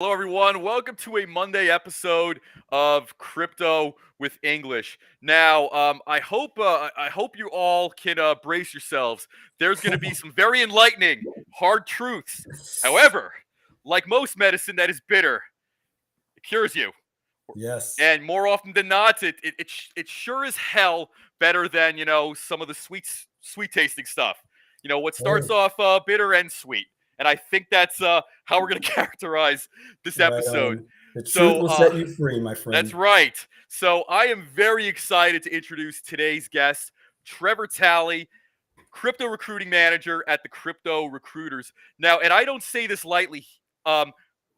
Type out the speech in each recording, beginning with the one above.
Hello, everyone. Welcome to a Monday episode of Crypto with English. Now, I hope you all can brace yourselves. There's going to be some very enlightening, hard truths. However, like most medicine that is bitter, it cures you, Yes. and more often than not, it sure is hell better than some of the sweet tasting stuff. What starts Hey, off bitter and sweet, and I think that's how we're going to characterize this right episode. on. The truth So will set you free, my that's friend. right. So I am very excited to introduce today's guest, Trevor Talley, crypto recruiting manager at the Crypto Recruiters. Now, and I don't say this lightly,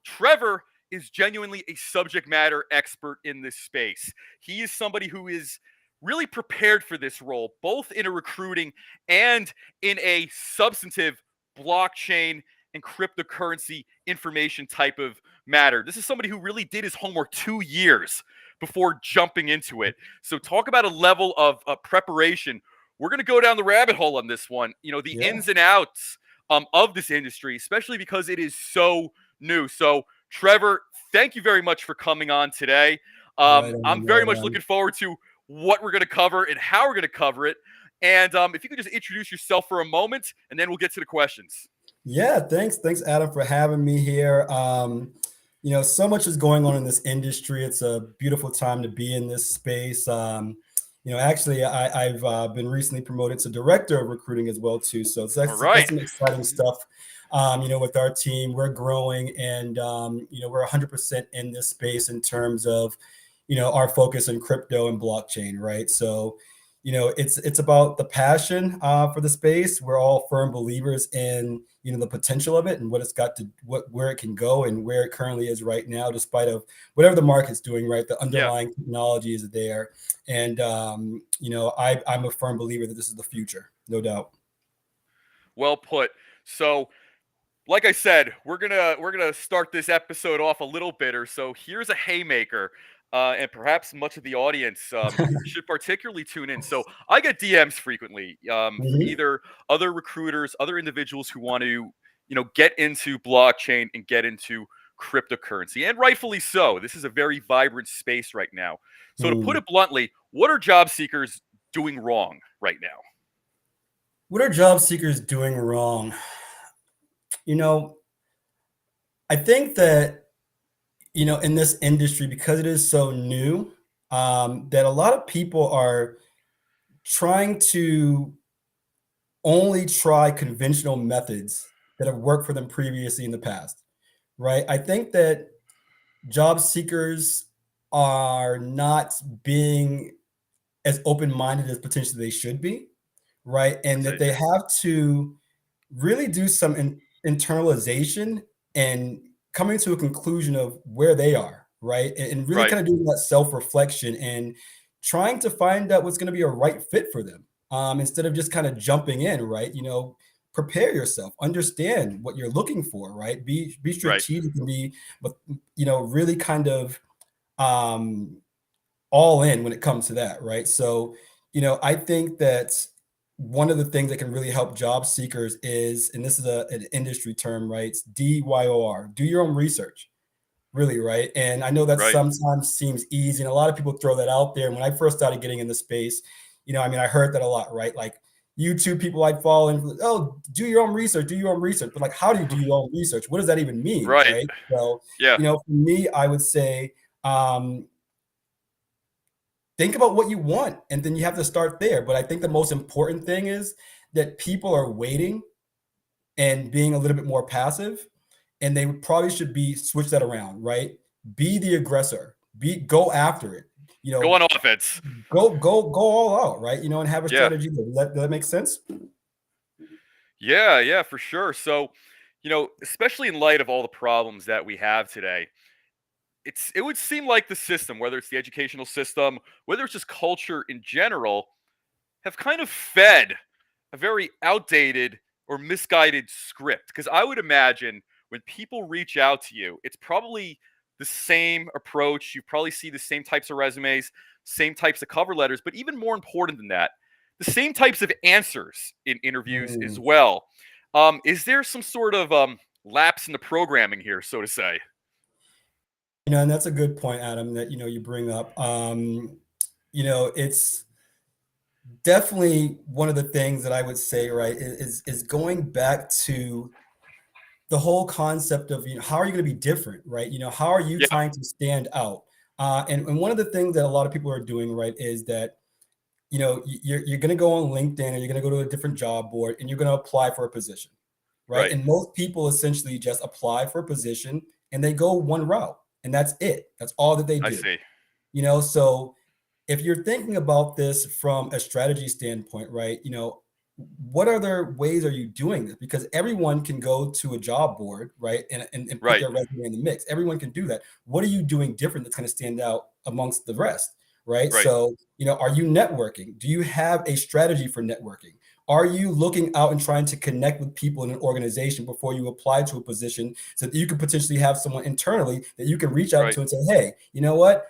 Trevor is genuinely a subject matter expert in this space. He is somebody who is really prepared for this role, both in a recruiting and in a substantive blockchain and cryptocurrency information type of matter. This is somebody who really did his homework 2 years before jumping into it. So, talk about a level of preparation. We're going to go down the rabbit hole on this one. The Yeah. ins and outs of this industry, especially because it is so new. So, Trevor, thank you very much for coming on today. Right on, I'm very right much on. looking forward to what we're going to cover and how we're going to cover it. And if you could just introduce yourself for a moment, and then we'll get to the questions. Yeah, thanks, Adam, for having me here. So much is going on in this industry. It's a beautiful time to be in this space. Actually, I've been recently promoted to director of recruiting as well too. So All that's right. some exciting stuff. With our team, we're growing, and we're 100% in this space in terms of, our focus on crypto and blockchain, right? So, it's about the passion for the space. We're all firm believers in the potential of it and what it's got to where it can go and where it currently is right now, despite of whatever the market's doing. Right, the Yeah. underlying technology is there, and I'm a firm believer that this is the future, no doubt. Well put. So, like I said, we're gonna start this episode off a little bitter. So here's a haymaker, and perhaps much of the audience should particularly tune in. So I get DMs frequently from Mhm. either other recruiters, other individuals who want to, get into blockchain and get into cryptocurrency, and rightfully so. This is a very vibrant space right now. So to put Mm. it bluntly, what are job seekers doing wrong right now? What are job seekers doing wrong? You know, I think that in this industry, because it is so new, that a lot of people are trying to only try conventional methods that have worked for them previously in the past, right? I think that job seekers are not being as open-minded as potentially they should be, right? And Yes, I that they agree. have to really do some internalization and coming to a conclusion of where they are, right? And really Right, kind of doing that self-reflection and trying to find out what's going to be a right fit for them, instead of just kind of jumping in, right? Prepare yourself, understand what you're looking for, right? Be right. strategic and be, but really kind of um, all in when it comes to that, right? So, I think that one of the things that can really help job seekers is, and this is an industry term, right? It's DYOR, do your own research, really, right? And I know that Right. sometimes seems easy, and a lot of people throw that out there. And when I first started getting in the space, I heard that a lot, right? Like YouTube people I follow, and oh, do your own research, do your own research. But like, how do you do your own research? What does that even mean, Right. right? So, Yeah. for me, I would say, um, think about what you want, and then you have to start there. But I think the most important thing is that people are waiting and being a little bit more passive, and they probably should be switch that around, right? Be the aggressor, go after it, you Go know on offense. go all out, right? And have a Yeah. strategy. That makes sense. Yeah, yeah, for sure. So, especially in light of all the problems that we have today, it would seem like the system, whether it's the educational system, whether it's just culture in general, have kind of fed a very outdated or misguided script. Because I would imagine when people reach out to you, it's probably the same approach. You probably see the same types of resumes, same types of cover letters, but even more important than that, the same types of answers in interviews as Mm. well. Is there some sort of lapse in the programming here, so to say? And that's a good point, Adam, that you bring up. It's definitely one of the things that I would say, right, is going back to the whole concept of how are you going to be different, right? How are you Yeah, trying to stand out? And one of the things that a lot of people are doing, right, is that you're going to go on LinkedIn, or you're going to go to a different job board, and you're going to apply for a position, right? right. And most people essentially just apply for a position and they go one route, and that's it. That's all that they I do. see. So if you're thinking about this from a strategy standpoint, right, what other ways are you doing this? Because everyone can go to a job board, right, and put Right, their resume in the mix. Everyone can do that. What are you doing different that's going to stand out amongst the rest, right? right. So, are you networking? Do you have a strategy for networking? Are you looking out and trying to connect with people in an organization before you apply to a position, so that you could potentially have someone internally that you can reach out Right. to and say, hey, you know what?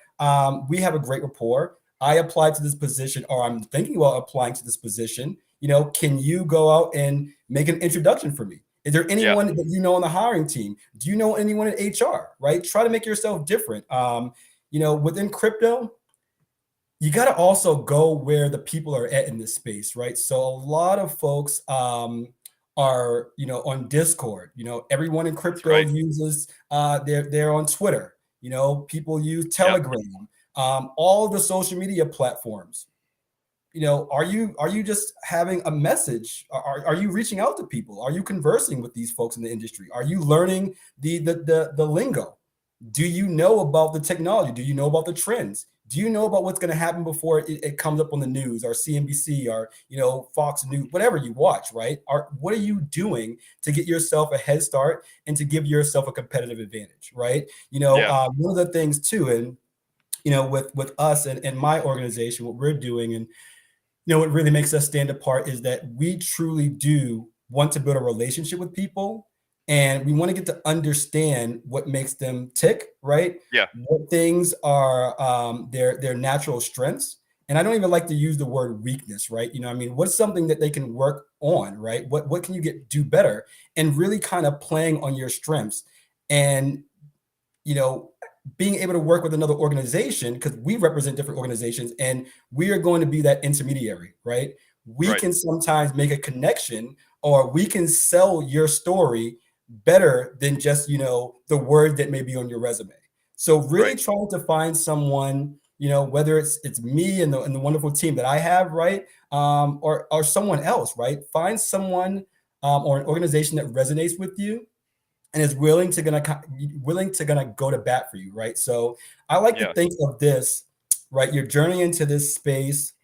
We have a great rapport. I applied to this position, or I'm thinking about applying to this position. Can you go out and make an introduction for me? Is there Yeah. anyone that you know on the hiring team? Do you know anyone in HR? Right? Try to make yourself different. Within crypto, you got to also go where the people are at in this space, right? So a lot of folks are on Discord. Everyone in That's crypto right. uses they're on Twitter. People use Yeah. Telegram. All of the social media platforms. Are you just having a message? Are you reaching out to people? Are you conversing with these folks in the industry? Are you learning the lingo? Do you know about the technology? Do you know about the trends? Do you know about what's going to happen before it comes up on the news, or CNBC, or Fox News, whatever you watch, right? What are you doing to get yourself a head start and to give yourself a competitive advantage, right? Yeah. One of the things too, and with us and my organization, what we're doing, and what really makes us stand apart is that we truly do want to build a relationship with people, and we want to get to understand what makes them tick, right? Yeah. What things are their natural strengths. And I don't even like to use the word weakness, right? I mean, what's something that they can work on, right? What can you do better? And really kind of playing on your strengths. And you know, being able to work with another organization, because we represent different organizations, and we are going to be that intermediary, right? We Right. can sometimes make a connection, or we can sell your story better than just, the word that may be on your resume. So really Right. trying to find someone, whether it's me and the wonderful team that I have, right? Or someone else, right? Find someone or an organization that resonates with you and is willing to gonna go to bat for you, right? So I like to Yeah. think of this, right, your journey into this space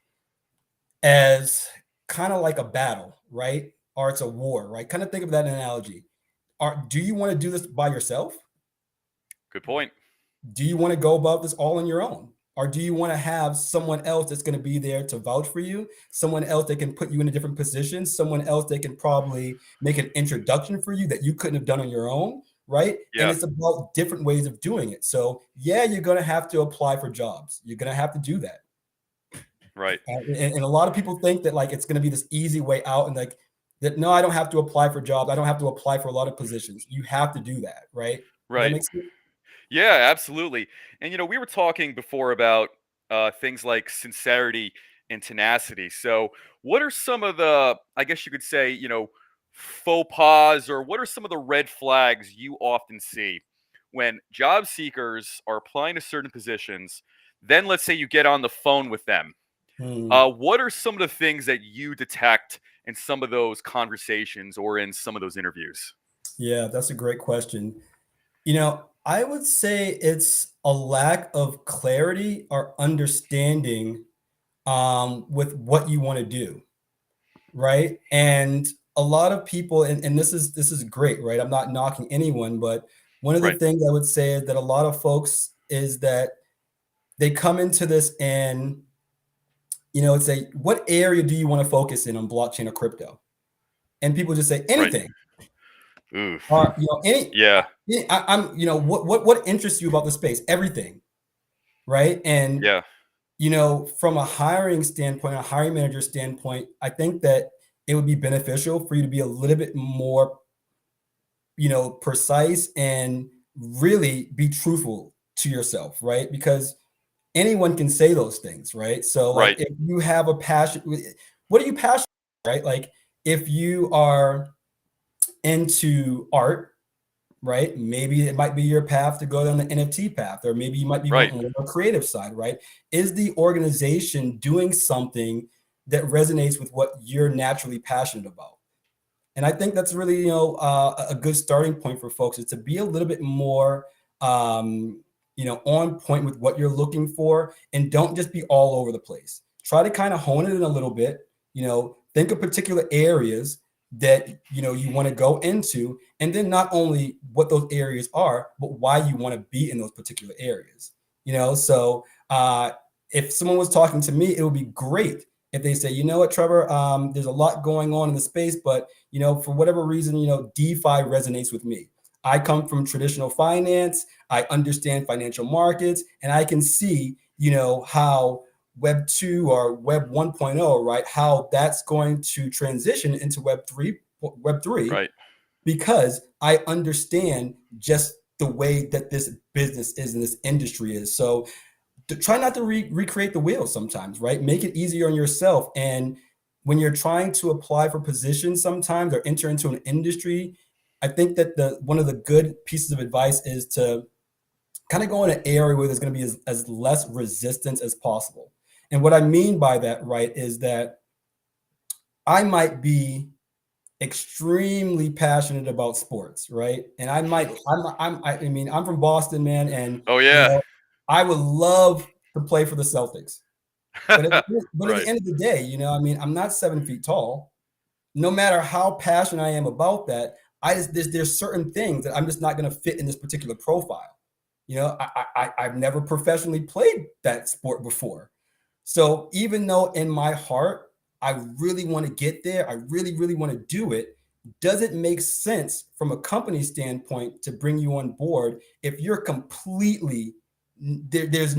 as kind of like a battle, right? Or it's a war, right? Kind of think of that analogy. Do you want to do this by yourself? Good point. Do you want to go about this all on your own? Or do you want to have someone else that's going to be there to vouch for you, someone else that can put you in a different position, someone else that can probably make an introduction for you that you couldn't have done on your own, right? And Yeah. it's about different ways of doing it. So, yeah, you're going to have to apply for jobs. You're going to have to do that. Right. And a lot of people think that like it's going to be this easy way out, and like that, no, I don't have to apply for jobs. I don't have to apply for a lot of positions. You have to do that, right? Does that Right. make sense? Yeah, absolutely. And we were talking before about things like sincerity and tenacity. So, what are some of the, I guess you could say, faux pas, or what are some of the red flags you often see when job seekers are applying to certain positions? Then, let's say you get on the phone with them. Hmm. What are some of the things that you detect in some of those conversations or in some of those interviews? Yeah, that's a great question. I would say it's a lack of clarity or understanding with what you want to do, right? And a lot of people, and this is great, right? I'm not knocking anyone, but one of the Right. things I would say is that a lot of folks is that they come into this and it's a what area do you want to focus in on blockchain or crypto? And people just say Right. anything. Oof. Or any Yeah. I'm what interests you about the space? Everything, right? And Yeah. from a hiring standpoint, a hiring manager standpoint, I think that it would be beneficial for you to be a little bit more, precise and really be truthful. to yourself, right? Because anyone can say those things, right? So like Right. if you have a passion, what are you passionate about, right? Like if you are into art, right? Maybe it might be your path to go down the NFT path, or maybe you might be Right. wanting more creative side, right? Is the organization doing something that resonates with what you're naturally passionate about? And I think that's really, a good starting point for folks, is to be a little bit more, on point with what you're looking for, and don't just be all over the place. Try to kind of hone it in a little bit. Think of particular areas that you want to go into, and then not only what those areas are, but why you want to be in those particular areas. So if someone was talking to me, it would be great if they say, you know what, Trevor, there's a lot going on in the space, but for whatever reason, DeFi resonates with me. I come from traditional finance. I understand financial markets, and I can see, how Web 2 or Web 1.0, right? How that's going to transition into Web 3, Right. because I understand just the way that this business is and this industry is. So try not to recreate the wheel sometimes, right? Make it easier on yourself. And when you're trying to apply for positions sometimes, or enter into an industry, I think that one of the good pieces of advice is to kind of go in an area where there's going to be as less resistance as possible. And what I mean by that, right, is that I might be extremely passionate about sports, right? And I'm from Boston, man, and Oh yeah. I would love to play for the Celtics. But at the Right. end of the day, I'm not 7 feet tall. No matter how passionate I am about that, there's certain things that I'm just not going to fit in this particular profile. I've never professionally played that sport before. So even though in my heart, I really want to get there, I really, really want to do it, does it make sense from a company standpoint to bring you on board if you're completely there's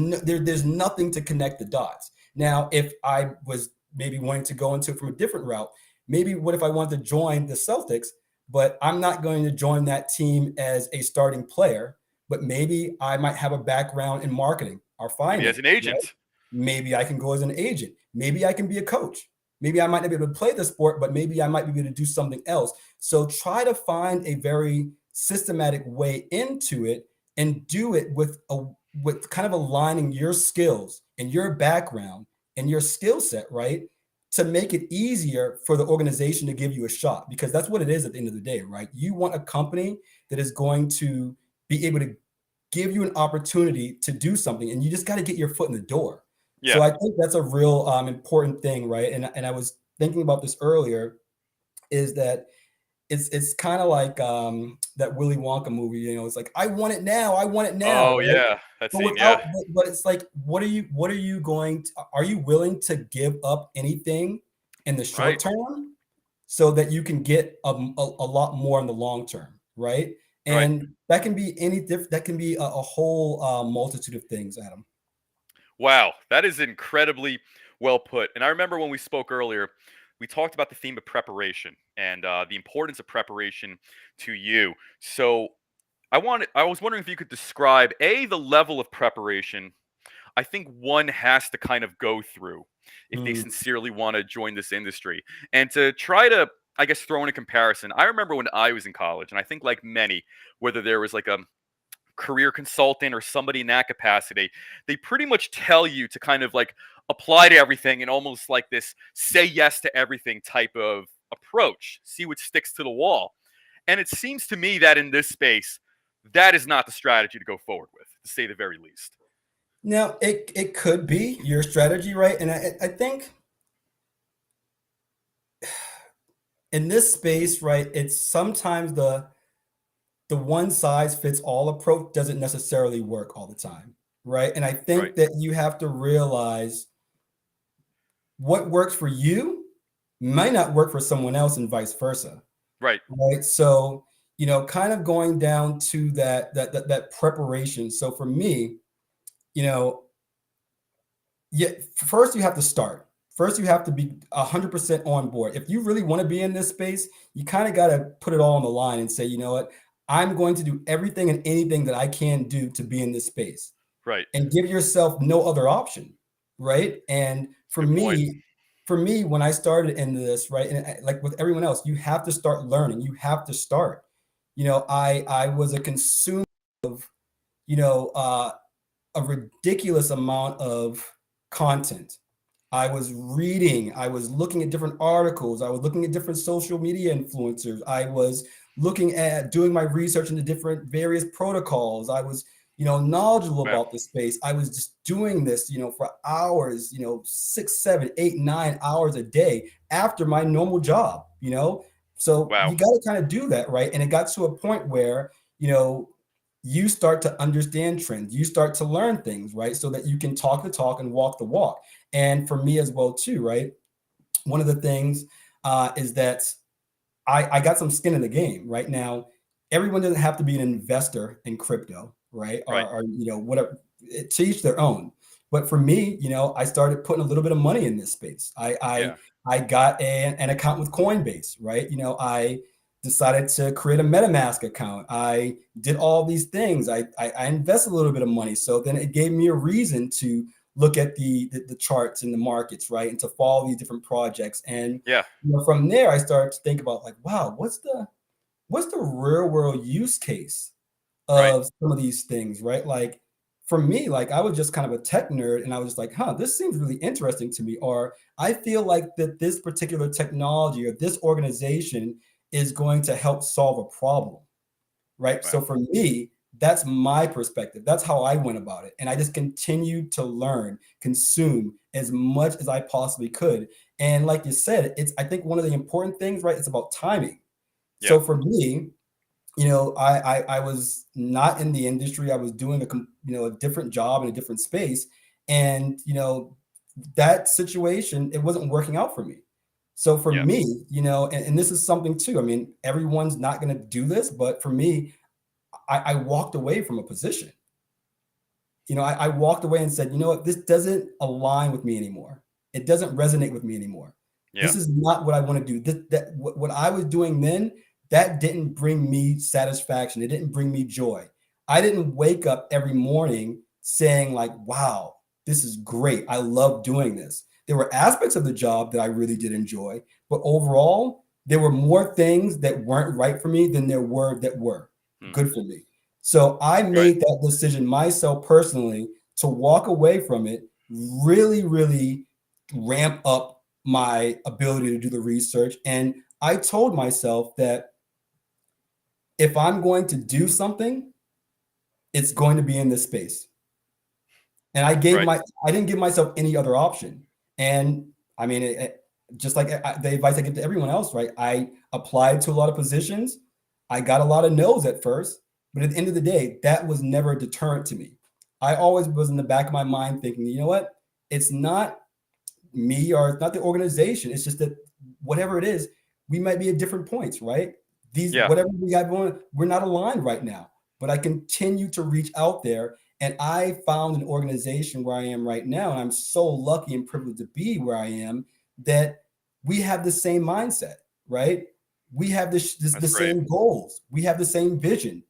nothing to connect the dots? Now, if I was maybe wanting to go into it from a different route, maybe what if I wanted to join the Celtics, but I'm not going to join that team as a starting player, but maybe I might have a background in marketing or Maybe as finance, an right? agent. Maybe I can go as an agent. Maybe I can be a coach. Maybe I might not be able to play the sport, but maybe I might be able to do something else. So try to find a very systematic way into it, and do it with kind of aligning your skills and your background and your skill set, right? To make it easier for the organization to give you a shot, because that's what it is at the end of the day, right? You want a company that is going to be able to give you an opportunity to do something, and you just got to get your foot in the door. So Yeah. I think that's a real important thing, right? And I was thinking about this earlier, is that it's kind of like that Willy Wonka movie. It's like, I want it now, I want it now, Oh right? yeah. That But scene. Yeah. it's like, are you willing to give up anything in the short Right. term so that you can get a lot more in the long term, right? Right. And that can be that can be a whole multitude of things, Adam. Wow, that is incredibly well put. And I remember when we spoke earlier, we talked about the theme of preparation and the importance of preparation to you. So I was wondering if you could describe the level of preparation I think one has to kind of go through if they Mm, sincerely want to join this industry, and to try to, I guess, throw in a comparison. I remember when I was in college, and I think like many, whether there was like a career consultant or somebody in that capacity, they pretty much tell you to kind of like apply to everything and almost like this say yes to everything type of approach, see what sticks to the wall. And it seems to me that in this space, that is not the strategy to go forward with, to say the very least. Now, it could be your strategy, right? And I think in this space, right, it's sometimes the one size fits all approach doesn't necessarily work all the time, right? And I Right, think that you have to realize what works for you might not work for someone else, and vice versa, right, right? So, kind of going down to that preparation. So for me, you know, yeah, first you have to start. First, you have to be 100% on board. If you really want to be in this space, you kind of got to put it all on the line and say, you know what? I'm going to do everything and anything that I can do to be in this space, Right. and give yourself no other option, right? And That's a good point. for me, when I started into this, right, and like with everyone else, you have to start learning. You have to start. I was a consumer of, you know, uh, a ridiculous amount of content. I was reading, I was looking at different articles, I was looking at different social media influencers, I was looking at doing my research into different various protocols. I was, knowledgeable Wow. about the space. I was just doing this, for hours, 6, 7, 8, 9 hours a day after my normal job, So Wow. you got to kind of do that, right? And it got to a point where, you know, you start to understand trends, you start to learn things, right? So that you can talk the talk and walk the walk. And for me as well, too, right? One of the things is that I got some skin in the game right now. Everyone doesn't have to be an investor in crypto, right? Right. Or whatever, to each their own. But for me, I started putting a little bit of money in this space. I Yeah. I got an account with Coinbase, right? I decided to create a MetaMask account. I did all these things. I invested a little bit of money, so then it gave me a reason to look at the charts in the markets, right, and to follow these different projects. And Yeah. from there, I started to think about, like, wow, what's the real world use case Right. of some of these things, right? Like, for me, like, I was just kind of a tech nerd, and I was just like, huh, this seems really interesting to me. Or I feel like that this particular technology or this organization is going to help solve a problem, right? So Wow. for me, that's my perspective. That's how I went about it. And I just continued to learn, consume as much as I possibly could. And like you said, it's, I think, one of the important things, right? It's about timing. Yeah. So for me, I was not in the industry. I was doing a different job in a different space. And, that situation, it wasn't working out for me. So for Yeah. me, and this is something too. I mean, everyone's not going to do this, but for me, I walked away from a position. I walked away and said, you know what, this doesn't align with me anymore. It doesn't resonate with me anymore. Yeah. This is not what I want to do. What I was doing then, that didn't bring me satisfaction. It didn't bring me joy. I didn't wake up every morning saying, like, wow, this is great. I love doing this. There were aspects of the job that I really did enjoy, but overall, there were more things that weren't right for me than there were that were Hmm. good for me. So I Right. made that decision myself personally to walk away from it, really, really ramp up my ability to do the research. And I told myself that if I'm going to do something, it's going to be in this space. And Right. I didn't give myself any other option. And I mean, just like the advice I give to everyone else, right? I applied to a lot of positions. I got a lot of no's at first, but at the end of the day, that was never a deterrent to me. I always was in the back of my mind thinking, you know what? It's not me or it's not the organization. It's just that whatever it is, we might be at different points, right? These Yeah. whatever we got going, we're not aligned right now. But I continue to reach out there, and I found an organization where I am right now, and I'm so lucky and privileged to be where I am, that we have the same mindset, right? We have the That's great. same goals. We have the same vision.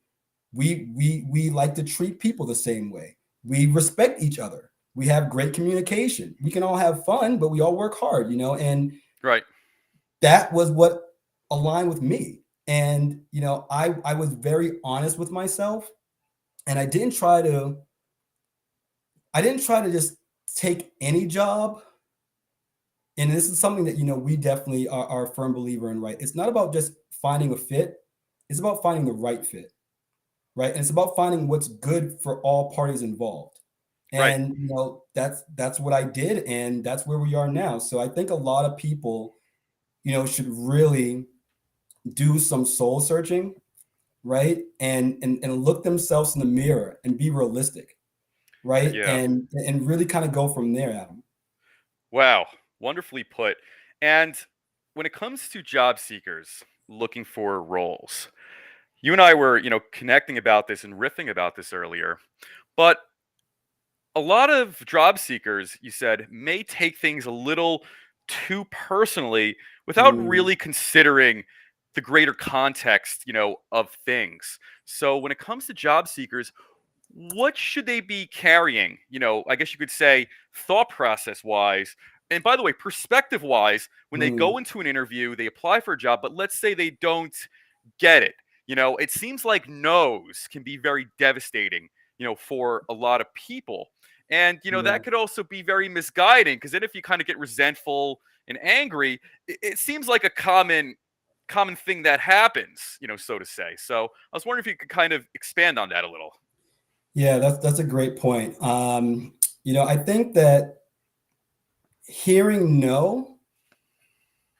We like to treat people the same way. We respect each other. We have great communication. We can all have fun, but we all work hard, and Right. that was what aligned with me. And I was very honest with myself, and I didn't try to just take any job. And this is something that we definitely are a firm believer in, right? It's not about just finding a fit, it's about finding the right fit, right? And it's about finding what's good for all parties involved. Right. And that's what I did, and that's where we are now. So I think a lot of people, should really do some soul searching, right? And look themselves in the mirror and be realistic, right? Yeah. And really kind of go from there, Adam. Wow. Wonderfully put. And when it comes to job seekers looking for roles, you and I were, connecting about this and riffing about this earlier. But a lot of job seekers, you said, may take things a little too personally without Mm, really considering the greater context, of things. So when it comes to job seekers, what should they be carrying? I guess you could say thought process wise. And by the way, perspective wise, when they go Mm, into an interview, they apply for a job, but let's say they don't get it. It seems like no's can be very devastating, for a lot of people. And, yeah. that could also be very misguiding because then if you kind of get resentful and angry, it seems like a common thing that happens, so to say. So I was wondering if you could kind of expand on that a little. Yeah, that's a great point. I think that hearing no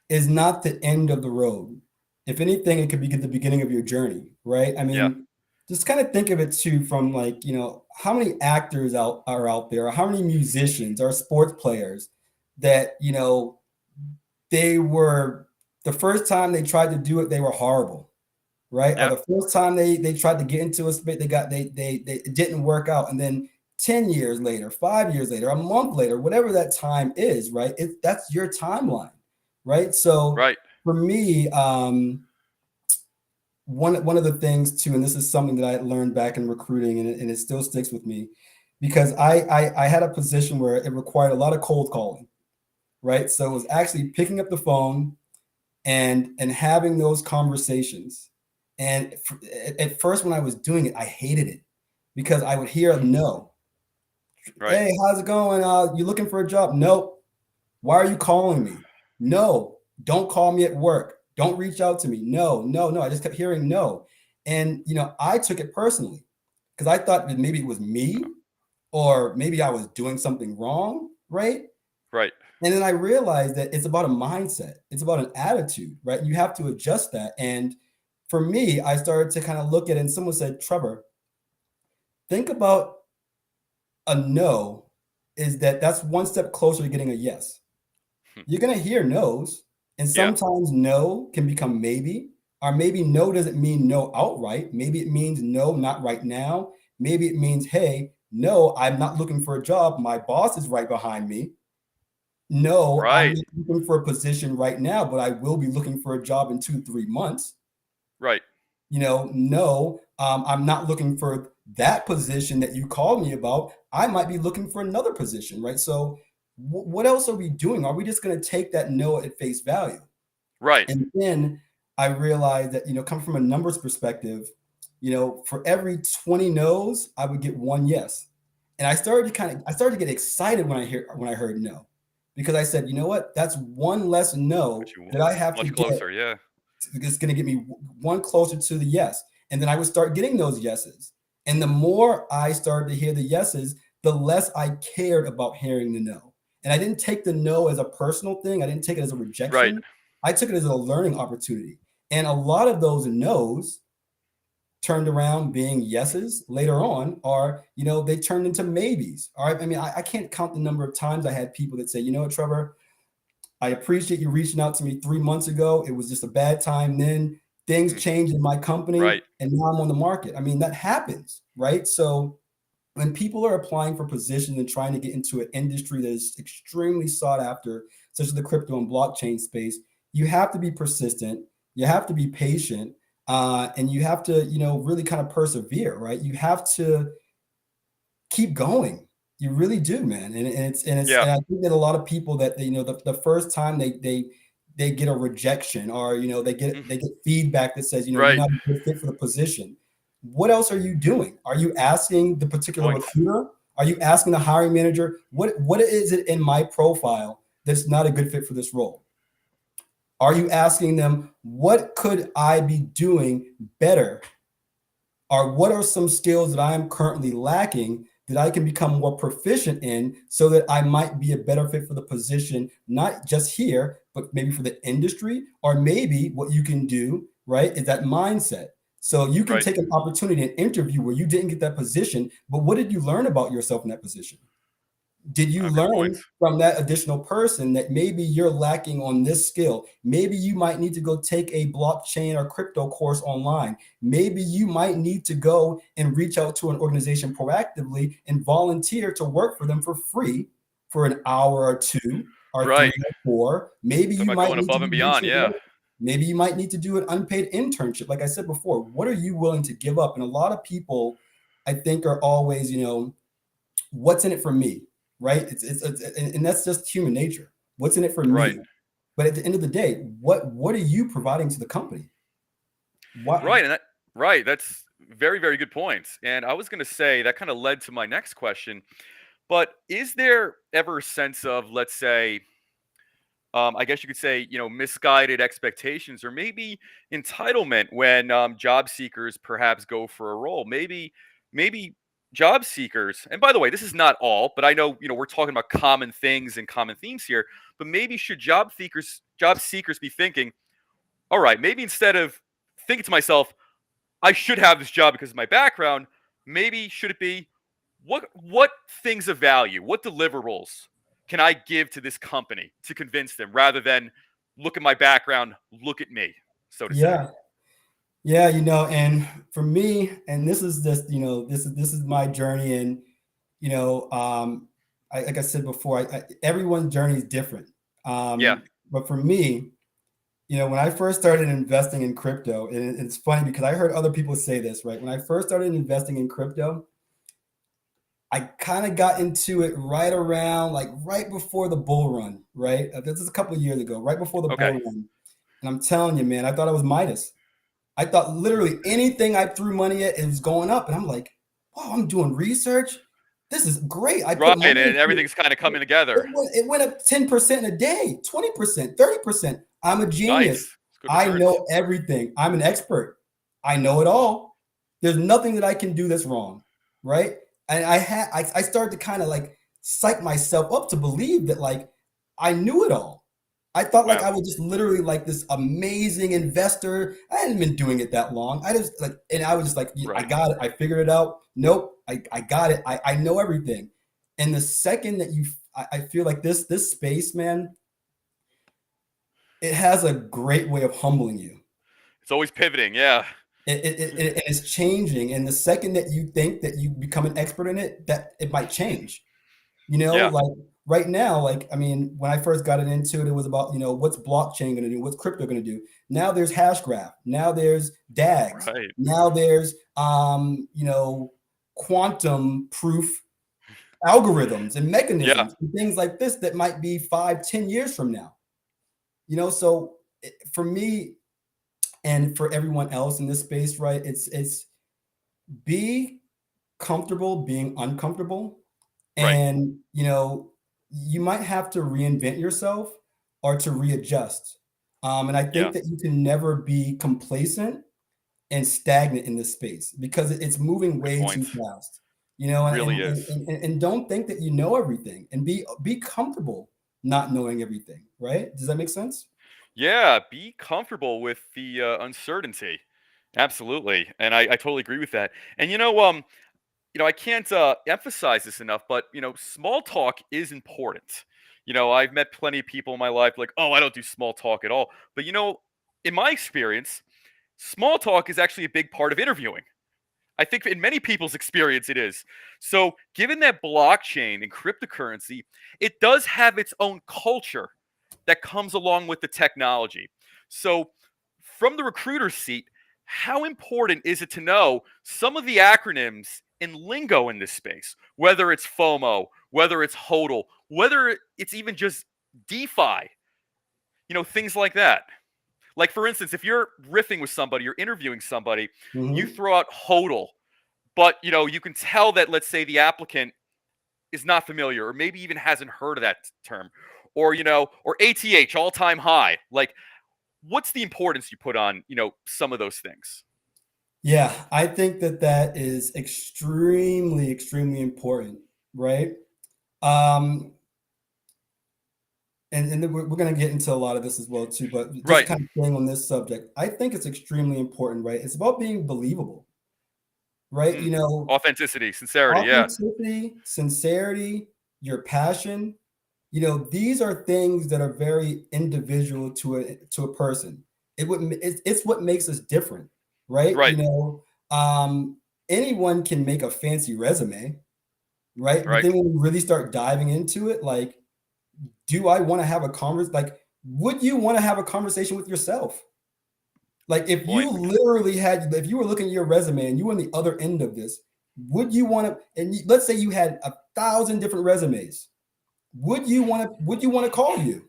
is not the end of the road. If anything, it could be the beginning of your journey, right? I Yeah. mean, just kind of think of it too from like, how many actors are out there, or how many musicians or sports players that, they were the first time they tried to do it, they were horrible, right? Or Yeah. the first time they tried to get into a space, they it didn't work out. And then 10 years later, 5 years later, a month later, whatever that time is, right? That's your timeline, right? So Right. for me, one of the things too, and this is something that I learned back in recruiting, and it still sticks with me, because I had a position where it required a lot of cold calling, right? So it was actually picking up the phone and having those conversations. And at first, when I was doing it, I hated it because I would hear no. Right. Hey, how's it going? You looking for a job? Nope. Why are you calling me? No. Don't call me at work. Don't reach out to me. No, no, no. I just kept hearing no. And I took it personally because I thought that maybe it was me or maybe I was doing something wrong, right? Right. And then I realized that it's about a mindset. It's about an attitude, right? You have to adjust that. And for me, I started to kind of look at it, and someone said, Trevor, think about a no is that's one step closer to getting a yes. Hmm. You're going to hear no's, and Yeah. sometimes no can become maybe, or maybe no doesn't mean no outright. Maybe it means no, not right now. Maybe it means, hey, no, I'm not looking for a job. My boss is right behind me. No, I'm Right. not looking for a position right now, but I will be looking for a job in 2-3 months. Right. No, I'm not looking for that position that you called me about. I might be looking for another position, right? So, what else are we doing? Are we just going to take that no at face value? Right. And then I realized that, coming from a numbers perspective, for every 20 no's, I would get one yes. And I started to get excited when I heard no, because I said, you know what? That's one less But no you that I have to much get. closer. Yeah. It's going to get me one closer to the yes. And then I would start getting those yeses. And the more I started to hear the yeses, the less I cared about hearing the no. And I didn't take the no as a personal thing. I didn't take it as a Right. rejection. I took it as a learning opportunity. And a lot of those no's turned around being yeses later on, or, they turned into maybes. All right. I mean, I can't count the number of times I had people that say, you know what, Trevor, I appreciate you reaching out to me 3 months ago. It was just a bad time then. Things Hmm. changed in my company, Right. and now I'm on the market. I mean, that happens, right? So when people are applying for positions and trying to get into an industry that is extremely sought after, such as the crypto and blockchain space, you have to be persistent. You have to be patient, and you have to, really kind of persevere, right? You have to keep going. You really do, man. And Yeah. I think that a lot of people that the first time they get a rejection, or they Hmm. get feedback that says, you're Right. not a good fit for the position. What else are you doing? Are you asking the particular Points. recruiter? Are you asking the hiring manager, what is it in my profile that's not a good fit for this role? Are you asking them, what could I be doing better, or what are some skills that I am currently lacking that I can become more proficient in, so that I might be a better fit for the position, not just here, but maybe for the industry, or maybe what you can do, right, is that mindset. So you can Right. take an opportunity, an interview where you didn't get that position, but what did you learn about yourself in that position? Did you Good points. learn from that additional person that maybe you're lacking on this skill? Maybe you might need to go take a blockchain or crypto course online. Maybe you might need to go and reach out to an organization proactively and volunteer to work for them for free for an hour or two or three Right. or four. Maybe Talking you about might going need to above be and beyond. mentored, Yeah. Maybe you might need to do an unpaid internship. Like I said before, what are you willing to give up? And a lot of people, I think, are always, what's in it for me, right? And that's just human nature. What's in it for Right. me? But at the end of the day, what are you providing to the company? What? Right. Right. That's very, very good points. And I was going to say that kind of led to my next question. But is there ever a sense of, let's say, I guess you could say, misguided expectations or maybe entitlement when job seekers perhaps go for a role? Maybe job seekers, and by the way, this is not all, but I know, we're talking about common things and common themes here, but maybe should job seekers be thinking, all right, maybe instead of thinking to myself, I should have this job because of my background, maybe should it be, what things of value, what deliverables can I give to this company to convince them rather than look at my background, look at me, so to say. Yeah, yeah, and for me, and this is just, this is my journey, and like I said before, everyone's journey is different. Yeah. But for me, when I first started investing in crypto, and it's funny because I heard other people say this, right? When I first started investing in crypto, I kind of got into it right around, like right before the bull run, right? This is a couple of years ago, right before the bull Okay. run. And I'm telling you, man, I thought I was Midas. I thought literally anything I threw money at, it was going up. And I'm like, wow, I'm doing research. This is great. I put Right. money And into everything's kind of it. coming together. It went up 10% a day, 20%, 30%. I'm a genius. Nice. It's good I returns. know everything. I'm an expert. I know it all. There's nothing that I can do that's wrong, right? And I started to kind of like psych myself up to believe that like I knew it all. I thought like Wow. I was just literally like this amazing investor. I hadn't been doing it that long. I just like, and I was just like, I Right. got it. I figured it out. Nope. I got it. I know everything. And the second that I feel like this space, man, it has a great way of humbling you. It's always pivoting. Yeah. It is changing. And the second that you think that you become an expert in it, that it might change. Yeah. Like right now, like, I mean, when I first got into it, it was about, what's blockchain going to do? What's crypto going to do? Now there's hash graph. Now there's DAGs. Right. Now there's, quantum proof algorithms and Yeah. mechanisms and things like this that might be 5, 10 years from now. So for me and for everyone else in this space, right? It's be comfortable being uncomfortable. Right. And, you might have to reinvent yourself or to readjust. And I Yeah. think that you can never be complacent and stagnant in this space because it's moving Good way too points. fast. Really is. And don't think that you know everything, and be comfortable not knowing everything, right? Does that make sense? Yeah. Be comfortable with the uncertainty. Absolutely. And I totally agree with that. And I can't emphasize this enough, but small talk is important. I've met plenty of people in my life like, oh, I don't do small talk at all. But in my experience, small talk is actually a big part of interviewing. I think in many people's experience it is. So, given that blockchain and cryptocurrency, it does have its own culture that comes along with the technology. So, from the recruiter seat, how important is it to know some of the acronyms and lingo in this space, whether it's FOMO, whether it's HODL, whether it's even just DeFi, things like that. Like, for instance, if you're riffing with somebody, you're interviewing somebody, you Hmm. throw out HODL, but you can tell that, let's say, the applicant is not familiar or maybe even hasn't heard of that term, or ATH, all-time high. Like, what's the importance you put on some of those things? Yeah, I think that that is extremely, extremely important, right? Um, and then we're going to get into a lot of this as well too, but just Right. kind of staying on this subject, I think it's extremely important, right? It's about being believable, right? Mm. Authenticity, sincerity. Yeah. Authenticity, sincerity, your passion, these are things that are very individual to a person. It's what makes us different, right? Right. Anyone can make a fancy resume, right? But Right. then when we really start diving into it, like, do I want to have a conversation? Like, would you want to have a conversation with yourself? Like Good if you point. literally had, if you were looking at your resume and you were on the other end of this, would you want to, and let's say you had 1,000 different resumes, would you want to call you?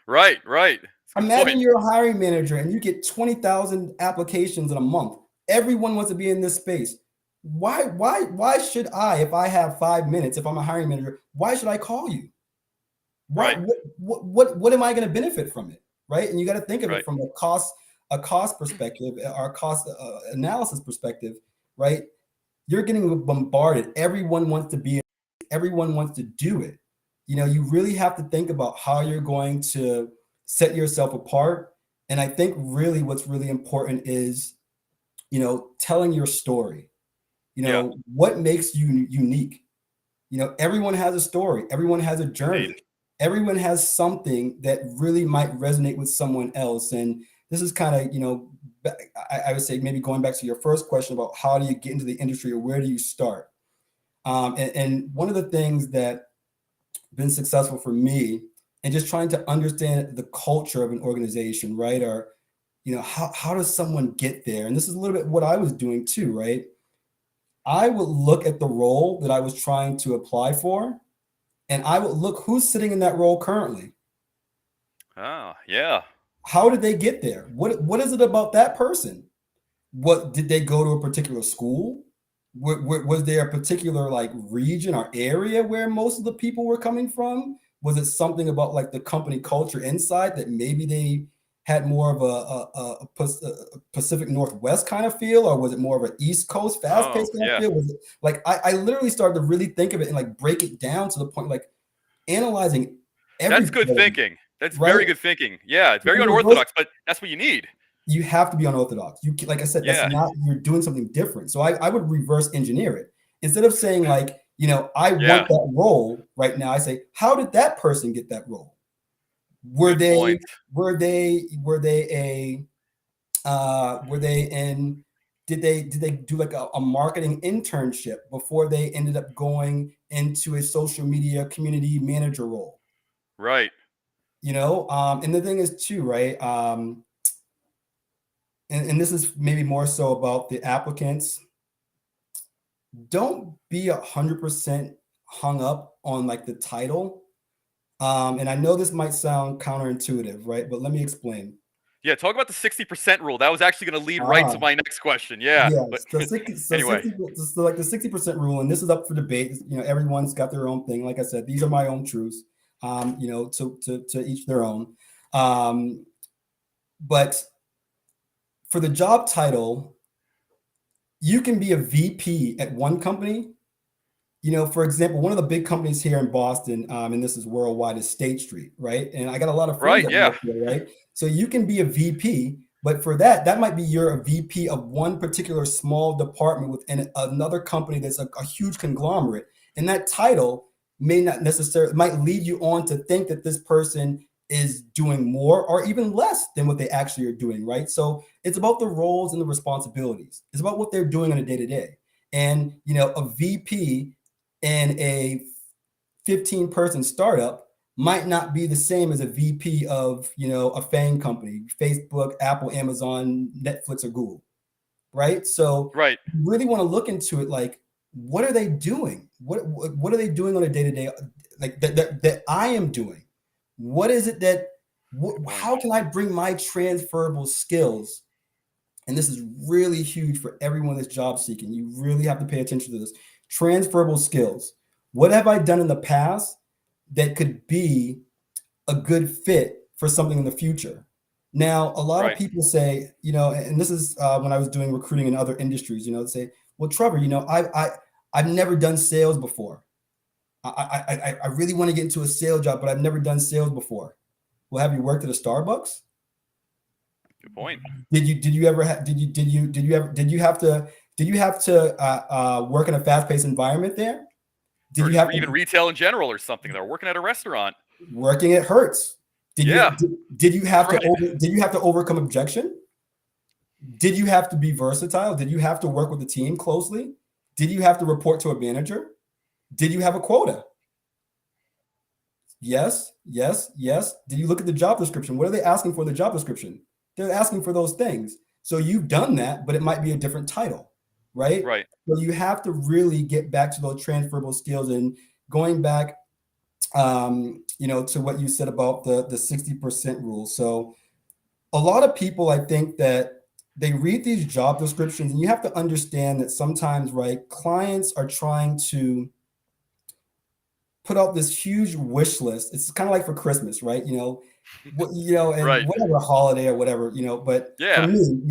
Right. That's a good Imagine point. you're a hiring manager and you get 20,000 applications in a month. Everyone wants to be in this space. Why should I, if I have 5 minutes, if I'm a hiring manager, why should I call you? Why, Right. what am I going to benefit from it? Right. And you got to think of it Right. from a cost perspective or a cost analysis perspective, right? You're getting bombarded. Everyone wants to be, everyone wants to do it. You know, you really have to think about how you're going to set yourself apart. And I think really what's really important is, you know, telling your story. You Yeah. know, what makes you unique? You know, everyone has a story, everyone has a Indeed. journey, everyone has something that really might resonate with someone else. And this is kind of, you know, I would say maybe going back to your first question about how do you get into the industry or where do you start? And one of the things that been successful for me and just trying to understand the culture of an organization, right? Or, you know, how does someone get there? And this is a little bit what I was doing too, right? I would look at the role that I was trying to apply for, and I would look who's sitting in that role currently. Oh, yeah. How did they get there? What is it about that person? What did they go to a particular school? Was there a particular like region or area where most of the people were coming from? Was it something about like the company culture inside that maybe they had more of a Pacific Northwest kind of feel, or was it more of an East Coast Oh, fast-paced kind of yeah. feel? Was it like I literally started to really think of it and like break it down to the point like analyzing That's good everybody, thinking. That's right? very good thinking. Yeah, it's very Reverse, unorthodox, but that's what you need. you have to be unorthodox. You like I said, that's Yeah. not, you're doing something different. So I would reverse engineer it. Instead of saying like, you know, I Yeah. want that role right now, I say, how did that person get that role? Were Good they point. were they in, did they do like a marketing internship before they ended up going into a social media community manager role? Right. You know, and the thing is too, right? And this is maybe more so about the applicants. Don't be 100% hung up on like the title. And I know this might sound counterintuitive, right? But let me explain. Yeah, talk about the 60% rule. That was actually going to lead right Ah, to my next question. Yeah, but yes, the 60, so anyway. 60, so like the 60% rule, and this is up for debate. You know, everyone's got their own thing. Like I said, these are my own truths. You know, to each their own. But for the job title, you can be a VP at one company. You know, for example, one of the big companies here in Boston, and this is worldwide, is State Street, right? And I got a lot of friends Right, that yeah. work there, right? So you can be a VP, but for that, that might be you're a VP of one particular small department within another company that's a huge conglomerate. And that title may not necessarily, might lead you on to think that this person is doing more or even less than what they actually are doing, right? So it's about the roles and the responsibilities. It's about what they're doing on a day to day. And, you know, a VP and a 15-person startup might not be the same as a VP of, you know, a FANG company, Facebook, Apple, Amazon, Netflix, or Google, right? So Right. you really want to look into it like, what are they doing? What are they doing on a day-to-day, like that I am doing? What is it that, Good point. how can I bring my transferable skills? And this is really huge for everyone that's job seeking. You really have to pay attention to this. Transferable skills. What have I done in the past that could be a good fit for something in the future? Now, a lot of Right. people say, you know, and this is when I was doing recruiting in other industries, you know, they say, well, Trevor, you know, I've never done sales before. I really want to get into a sales job, but I've never done sales before. Well, have you worked at a Starbucks? Good point. Did you ever did you have to work in a fast-paced environment there? Did Or you have even to retail in general or something. They're working at a restaurant. working at Hertz? Yeah, Did you that's have to right. did you have to overcome objection? Did you have to be versatile? Did you have to work with the team closely? Did you have to report to a manager? Did you have a quota? Yes, yes, yes. Did you look at the job description? What are they asking for in the job description? They're asking for those things. So you've done that, but it might be a different title, right? Right. So you have to really get back to those transferable skills and going back, to what you said about the 60% rule. So a lot of people, I think that they read these job descriptions, and you have to understand that sometimes, right, clients are trying to put out this huge wish list. It's kind of like for Christmas, right? And Right. whatever holiday or whatever, but for Yeah. me,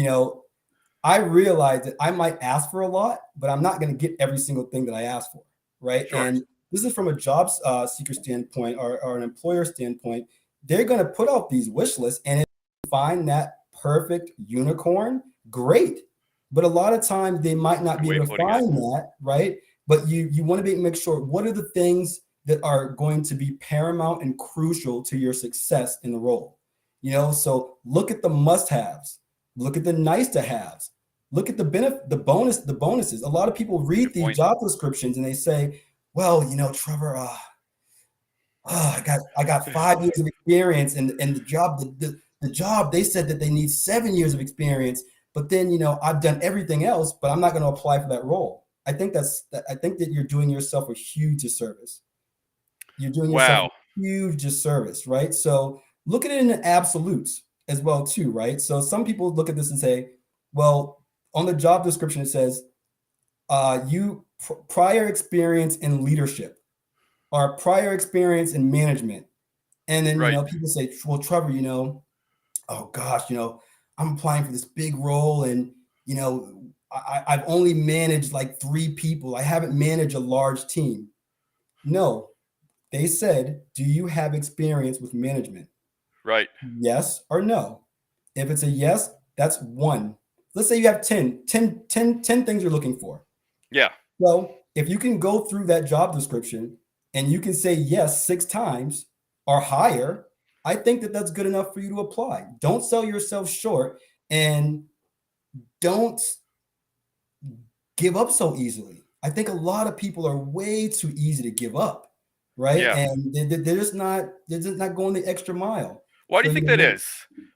I realize that I might ask for a lot, but I'm not going to get every single thing that I ask for, right? Sure. And this is from a job seeker standpoint or an employer standpoint. They're going to put out these wish lists, and if you find that perfect unicorn, great. But a lot of times they might not Good be way of able to putting it. find that, right? But you want to make sure what are the things that are going to be paramount and crucial to your success in the role. So look at the must-haves, look at the nice-to-haves, look at the benefit, the bonuses. A lot of people read Good these point. job descriptions and they say, "Well, Trevor, I got 5 years of experience, and the job the job they said that they need 7 years of experience, but then I've done everything else, but I'm not going to apply for that role." I think that you're doing yourself a huge disservice. You're doing yourself Wow. a huge disservice, right? So look at it in the absolutes as well, too, right? So some people look at this and say, well, on the job description, it says, prior experience in leadership or prior experience in management. And then, Right. people say, well, Trevor, oh gosh, I'm applying for this big role, and, I've only managed like 3 people. I haven't managed a large team. No, they said, do you have experience with management? Right. Yes or no? If it's a yes, that's 1. Let's say you have 10 things you're looking for. Yeah. Well, if you can go through that job description and you can say yes 6 times or higher, I think that that's good enough for you to apply. Don't sell yourself short, and don't give up so easily. I think a lot of people are way too easy to give up, right? Yeah. And they're just not going the extra mile. Why do So you think that is?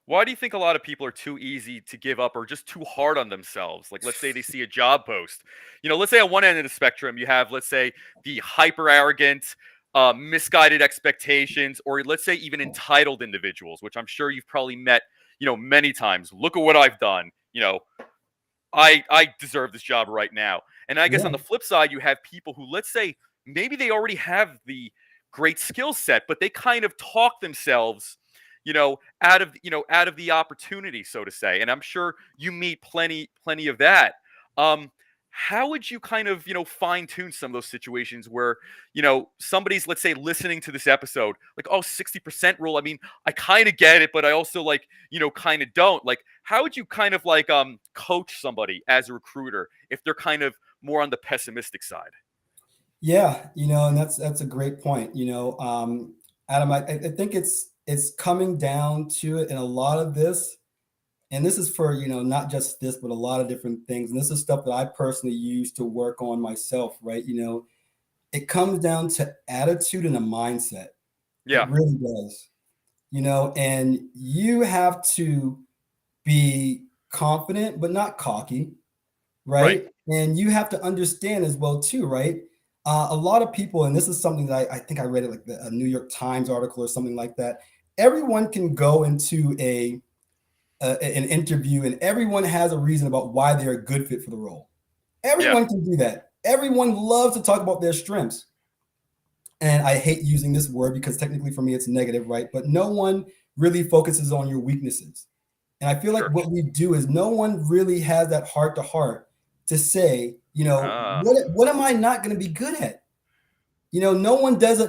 Why do you think a lot of people are too easy to give up or just too hard on themselves? Like, let's say they see a job post. Let's say on one end of the spectrum, you have, let's say, the hyper arrogant, misguided expectations, or let's say even entitled individuals, which I'm sure you've probably met, many times. Look at what I've done. I deserve this job right now. And I guess Yeah, on the flip side, you have people who, let's say, maybe they already have the great skill set, but they kind of talk themselves, out of the opportunity, so to say. And I'm sure you meet plenty of that. Um, how would you kind of, fine tune some of those situations where, somebody's, let's say, listening to this episode, like, oh, 60% rule. I mean, I kind of get it, but I also like, kind of don't. Like, how would you kind of like coach somebody as a recruiter if they're kind of more on the pessimistic side? yeah, and that's a great point. Adam, I think it's coming down to it, and a lot of this, and this is for not just this, but a lot of different things. And this is stuff that I personally use to work on myself, right? It comes down to attitude and a mindset. It Yeah. really does. And you have to be confident, but not cocky, Right. right? And you have to understand as well too, right? A lot of people, and this is something that I think I read it like a New York Times article or something like that. Everyone can go into an interview, and everyone has a reason about why they're a good fit for the role. Yeah. Everyone can do that. Everyone loves to talk about their strengths. And I hate using this word because technically for me it's negative, right? But no one really focuses on your weaknesses. And I feel like Sure. what we do is no one really has that heart to heart to say, Ah. what am I not going to be good at? No one does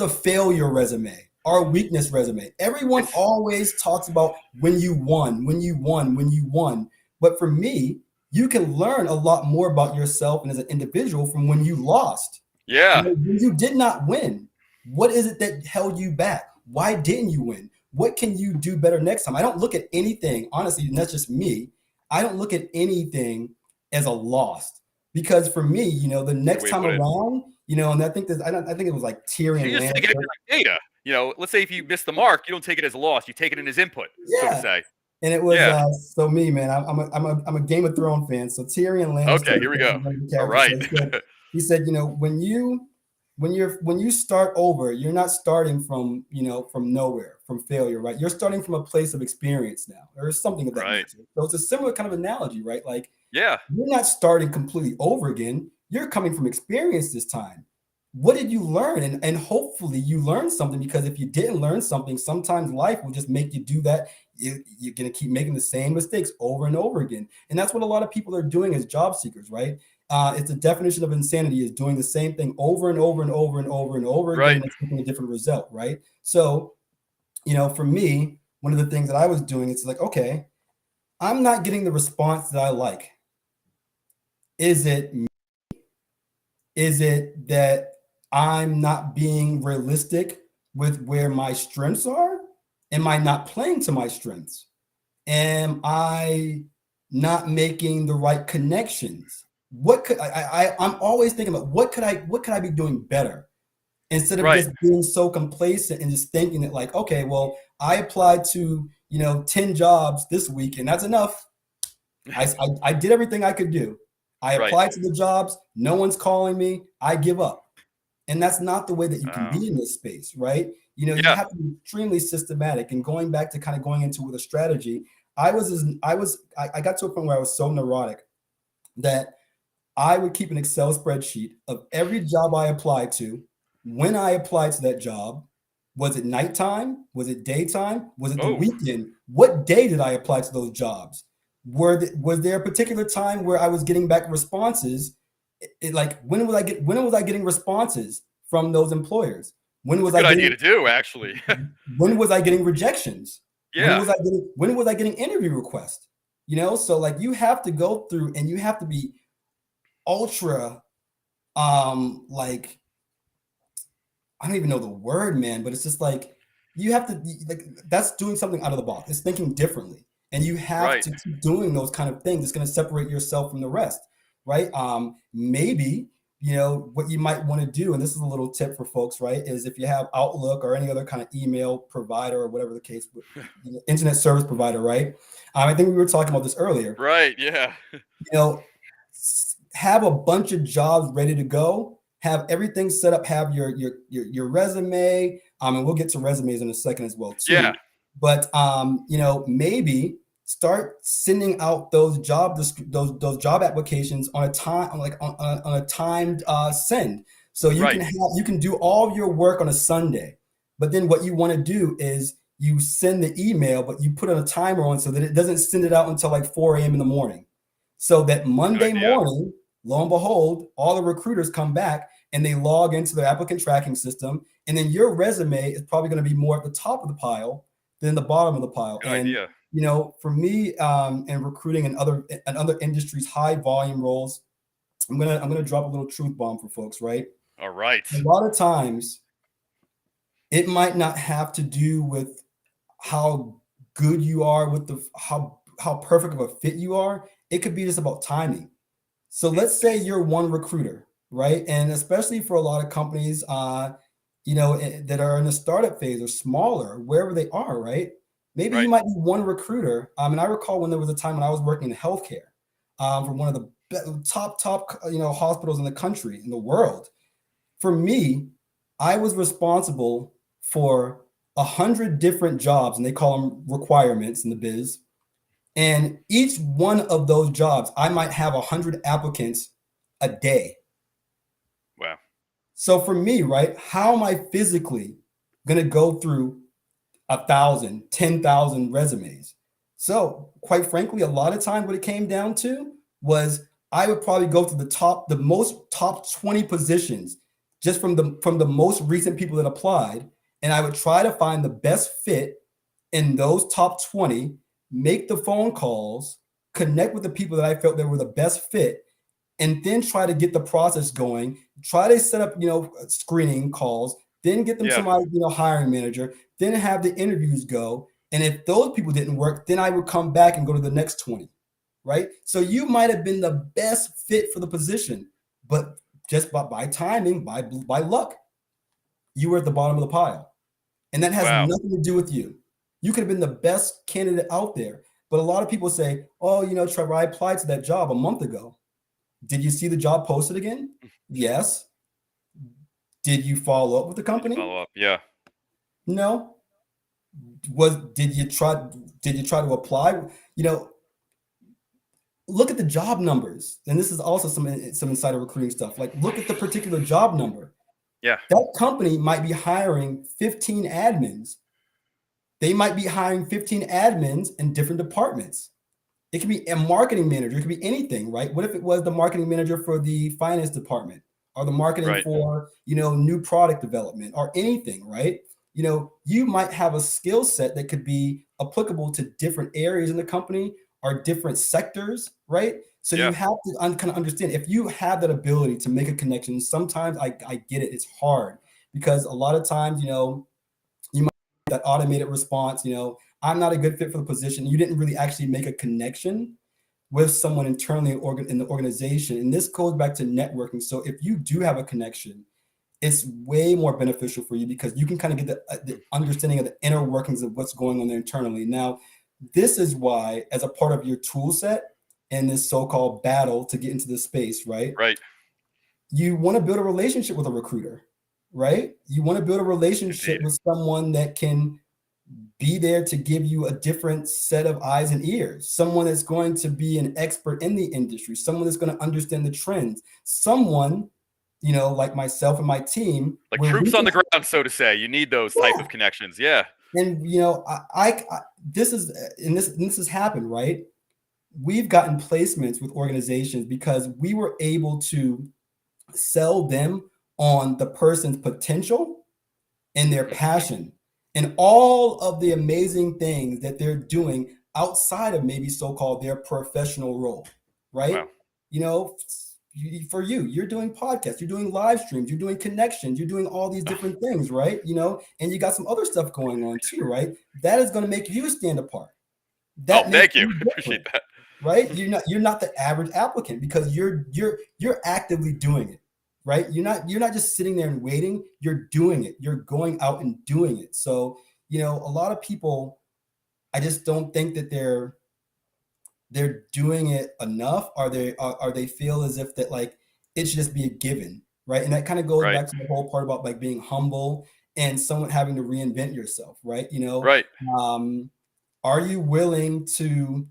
a failure resume or a weakness resume. Everyone It's always talks about when you won, when you won, when you won. But for me, you can learn a lot more about yourself and as an individual from when you lost. yeah. When you did not win, what is it that held you back? Why didn't you win? What can you do better next time? I don't look at anything, honestly, and that's just me. I don't look at anything as a loss because for me, the Good next way to time put it. around, And I think I think it was like So Tyrion you just take it Lannister. as data. Let's say if you miss the mark, you don't take it as a loss. You take it in as input, so to Yeah. say. And it was Yeah. so me, man. I'm a Game of Thrones fan. So Tyrion Lannister, Okay. Here we go. one of the All characters, right. so he said, when you start over, you're not starting from nowhere, from failure, right? You're starting from a place of experience now, or something of that Right. nature. So it's a similar kind of analogy, right? Like Yeah. you're not starting completely over again. You're coming from experience this time. What did you learn? And hopefully you learned something, because if you didn't learn something, sometimes life will just make you do that. You're going to keep making the same mistakes over and over again. And that's what a lot of people are doing as job seekers, right? It's the definition of insanity, is doing the same thing over and over and over and over and over again Right. and expecting a different result, right? So, for me, one of the things that I was doing, it's like, okay, I'm not getting the response that I like. Is it that I'm not being realistic with where my strengths are? Am I not playing to my strengths? Am I not making the right connections? What could I'm always thinking about what could I be doing better, instead of Right. just being so complacent and just thinking that, like, okay, well, I applied to 10 jobs this week and that's enough. I did everything I could do. I Right. applied to the jobs. No one's calling me. I give up. And that's not the way that you can Oh. be in this space, right? You Yeah. have to be extremely systematic. And going back to kind of going into with a strategy, I got to a point where I was so neurotic that I would keep an Excel spreadsheet of every job I applied to, when I applied to that job. Was it nighttime? Was it daytime? Was it the Oh, weekend? What day did I apply to those jobs? Was there a particular time where I was getting back responses? Like, when was I getting responses from those employers? When it's a was I good idea getting to do, actually. when was I getting rejections? Yeah. When was I getting interview requests? So like you have to go through and you have to be ultra like, I don't even know the word, man, but it's just like you have to, like, that's doing something out of the box. It's thinking differently. And you have Right. to keep doing those kind of things. It's going to separate yourself from the rest, right? Maybe, what you might want to do, and this is a little tip for folks, right? Is if you have Outlook or any other kind of email provider or whatever the case, internet service provider, right? I think we were talking about this earlier. Right. Yeah. Have a bunch of jobs ready to go, have everything set up, have your resume, and we'll get to resumes in a second as well Yeah. too. But maybe start sending out those job applications on a time, like on a timed send. So Right. you can do all of your work on a Sunday, but then what you want to do is you send the email, but you put on a timer on so that it doesn't send it out until like 4 a.m. in the morning. So that Good Monday idea. morning, lo and behold, all the recruiters come back and they log into their applicant tracking system. And then your resume is probably going to be more at the top of the pile than the bottom of the pile. Good And, idea. for me, in recruiting and other industries, high volume roles, I'm gonna drop a little truth bomb for folks, right? All right. A lot of times it might not have to do with how good you are with how perfect of a fit you are. It could be just about timing. So let's say you're one recruiter, right? And especially for a lot of companies, that are in the startup phase or smaller, wherever they are, right? Maybe you Right. might be one recruiter. And I recall when there was a time when I was working in healthcare, for one of the top hospitals in the country, in the world. For me, I was responsible for 100 different jobs, and they call them requirements in the biz. And each one of those jobs, I might have 100 applicants a day. Wow. So for me, right, how am I physically going to go through 1,000, 10,000 resumes? So quite frankly, a lot of time what it came down to was I would probably go to the most top 20 positions just from the most recent people that applied. And I would try to find the best fit in those top 20, make the phone calls, connect with the people that I felt that were the best fit, and then try to get the process going. Try to set up, screening calls, then get them to Yeah. my, hiring manager, then have the interviews go. And if those people didn't work, then I would come back and go to the next 20, right? So you might have been the best fit for the position, but just by timing, by luck, you were at the bottom of the pile. And that has Wow. nothing to do with you. You could have been the best candidate out there. But a lot of people say, oh, Trevor, I applied to that job a month ago. Did you see the job posted again? Yes. Did you follow up with the Did you company? follow up? Yeah. No. Did you try to apply? Look at the job numbers. And this is also some insider recruiting stuff. Like, look at the particular job number. Yeah. That company might be hiring 15 admins. They might be hiring 15 admins in different departments. It could be a marketing manager. It could be anything, right? What if it was the marketing manager for the finance department, or the marketing Right. for, new product development, or anything, right? You might have a skill set that could be applicable to different areas in the company or different sectors, right? So Yeah. you have to kind of understand, if you have that ability to make a connection. Sometimes I get it. It's hard because a lot of times, you might get that automated response, I'm not a good fit for the position. You didn't really actually make a connection with someone internally in the organization. And this goes back to networking. So if you do have a connection, it's way more beneficial for you because you can kind of get the understanding of the inner workings of what's going on there internally. Now, this is why, as a part of your tool set in this so-called battle to get into this space, right? Right. You want to build a relationship with a recruiter, right? You want to build a relationship Indeed. with someone that can be there to give you a different set of eyes and ears, someone that's going to be an expert in the industry, someone that's going to understand the trends, someone, like myself and my team, Like where we troops on can, the ground, so to say. You need those type of connections. Yeah. and this has happened, right? We've gotten placements with organizations because we were able to sell them on the person's potential and their passion and all of the amazing things that they're doing outside of maybe so-called their professional role, right? Wow. For you're doing podcasts, you're doing live streams, you're doing connections, you're doing all these different things, right? And you got some other stuff going on too, right? That is going to make you stand apart. That makes Thank you. you Appreciate different, that. right? You're not the average applicant because you're actively doing it, right? You're not just sitting there and waiting. You're doing it. You're going out and doing it. So a lot of people, I just don't think that they're doing it enough, or they feel as if that, like, it should just be a given, right? And that kind of goes Right. back to the whole part about like being humble and someone having to reinvent yourself, right? Right. Are you willing to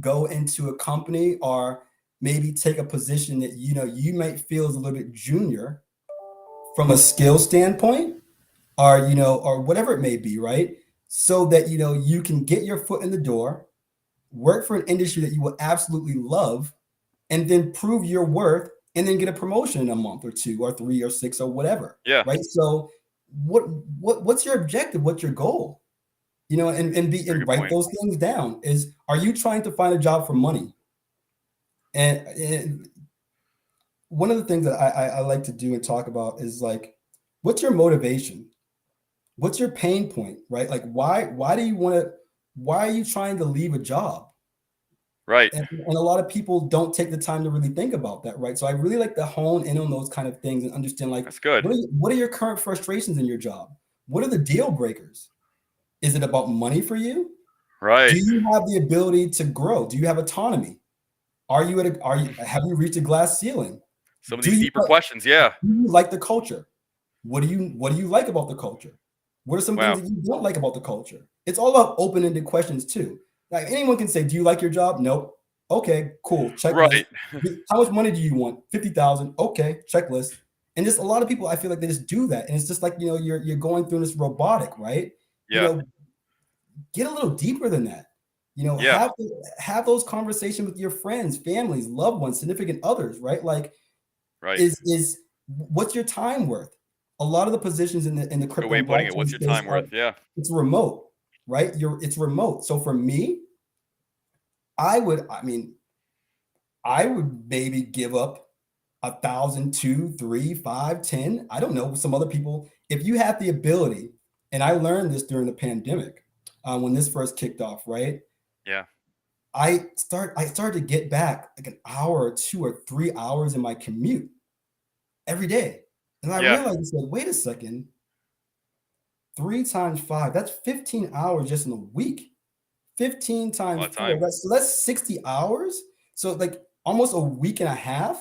go into a company or maybe take a position that you might feel is a little bit junior from a skill standpoint, or whatever it may be, right? So that you can get your foot in the door, work for an industry that you will absolutely love, and then prove your worth, and then get a promotion in a month or 2 or 3 or 6 or whatever, Yeah. right? So what's your objective? What's your goal? And Very good write point. those things down. Are you trying to find a job for money? And one of the things that I like to do and talk about is, like, what's your motivation? What's your pain point, right? Like, why are you trying to leave a job? Right. And a lot of people don't take the time to really think about that, right? So I really like to hone in on those kind of things and understand, like, That's good. what are your current frustrations in your job? What are the deal breakers? Is it about money for you? Do Right. you have the ability to grow? Do you have autonomy? Have you reached a glass ceiling? Some of Do these you deeper questions. Yeah. like the culture? What do you like about the culture? What are some things Wow. that you don't like about the culture? It's all about open-ended questions too. Like, anyone can say, "Do you like your job?" Nope. Okay, cool. Checklist. Right. How much money do you want? 50,000. Okay, checklist. And just a lot of people, I feel like they just do that, and it's just like, you're going through this robotic, right? Yeah. Get a little deeper than that. Yeah. Have those conversations with your friends, families, loved ones, significant others, right? Like, Right. is what's your time worth? A lot of the positions in the Good crypto way and of putting it. blockchain What's your space time worth? Yeah. it's remote, right? It's remote. So for me, I would maybe give up 1,000, 2, 3, 5, 10. I don't know. Some other people, if you have the ability, and I learned this during the pandemic, when this first kicked off, right? Yeah. I started to get back like an hour or 2 or 3 hours in my commute. every day. And I Yeah. realized, I said, wait a second, 3 times 5, that's 15 hours just in a week. 15 A times lot of 4, time. that's 60 hours. So like almost a week and a half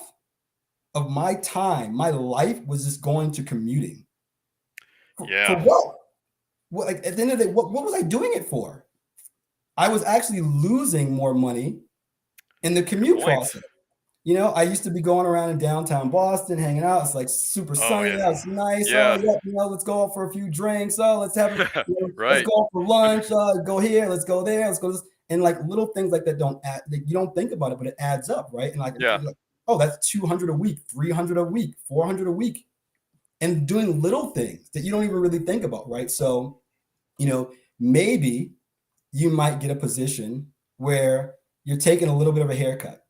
of my time, my life was just going to commuting. For Yeah. what? What, like at the end of the day, what was I doing it for? I was actually losing more money in the Good commute point. process. I used to be going around in downtown Boston, hanging out. It's like super Oh sunny yeah. out. It's nice. Oh, Yeah. yeah, let's go out for a few drinks. Oh, let's Right. go out for lunch. Go here. Let's go there. Let's go this. And like little things like that don't add. Like, you don't think about it, but it adds up, right? And like, Yeah. oh, that's 200 a week, 300 a week, 400 a week, and doing little things that you don't even really think about, right? So, maybe you might get a position where you're taking a little bit of a haircut,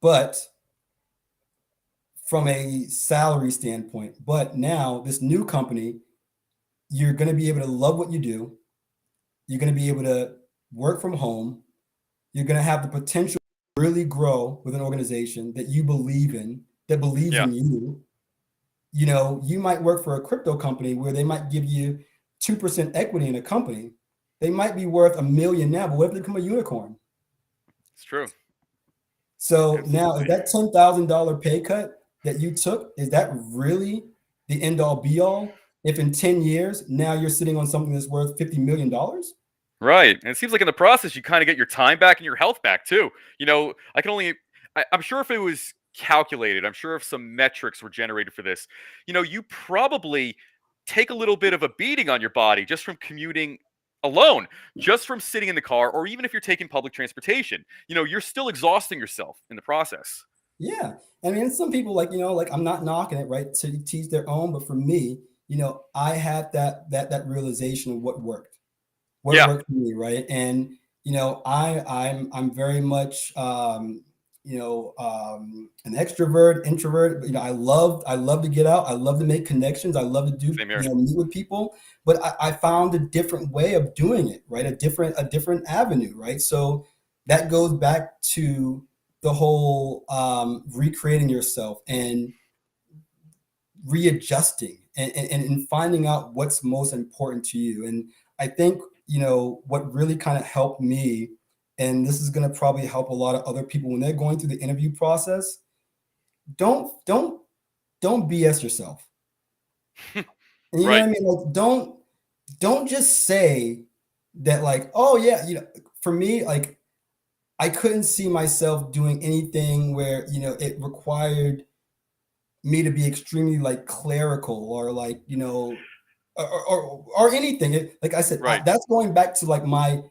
but from a salary standpoint. But now, this new company, you're going to be able to love what you do. You're going to be able to work from home. You're going to have the potential to really grow with an organization that you believe in, that believes Yeah. in you. You might work for a crypto company where they might give you 2% equity in a company. They might be worth $1 million now, but what if they become a unicorn? It's true. So now, is Absolutely. that $10,000 pay cut that you took, is that really the end all be all? If in 10 years, now you're sitting on something that's worth $50 million? Right. And it seems like in the process, you kind of get your time back and your health back too. I'm sure if it was calculated, I'm sure if some metrics were generated for this, you probably take a little bit of a beating on your body just from commuting alone, just from sitting in the car, or even if you're taking public transportation. You're still exhausting yourself in the process. Yeah. I mean, some people like I'm not knocking it, right? To teach their own, but for me, I had that realization of what Yeah. worked for me, right? And I'm very much an extrovert, introvert. I love to get out. I love to make connections. I love to do Same here. meet with people. But I found a different way of doing it, right? A different avenue, right? So that goes back to the whole recreating yourself and readjusting and finding out what's most important to you. And I think, what really kind of helped me, and this is going to probably help a lot of other people when they're going through the interview process, don't BS yourself. And you know Right. what I mean? Like, don't just say that, like, oh yeah, for me, like, I couldn't see myself doing anything where, it required me to be extremely like clerical or like or anything. Like I said, Right. that's going back to like my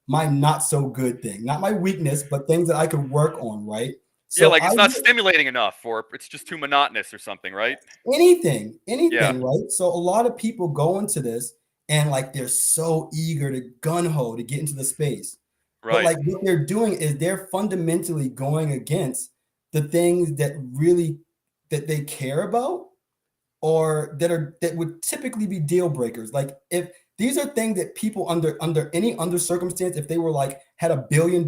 not so good thing, not my weakness, but things that I could work on, right? Yeah, So like it's not stimulating enough, or it's just too monotonous or something, right? anything, Yeah. right? So a lot of people go into this and like they're so eager to gun ho to get into the space, but Right. like what they're doing is they're fundamentally going against the things that they care about or that would typically be deal breakers. Like if these are things that people under any under circumstance, if they were like had $1 billion,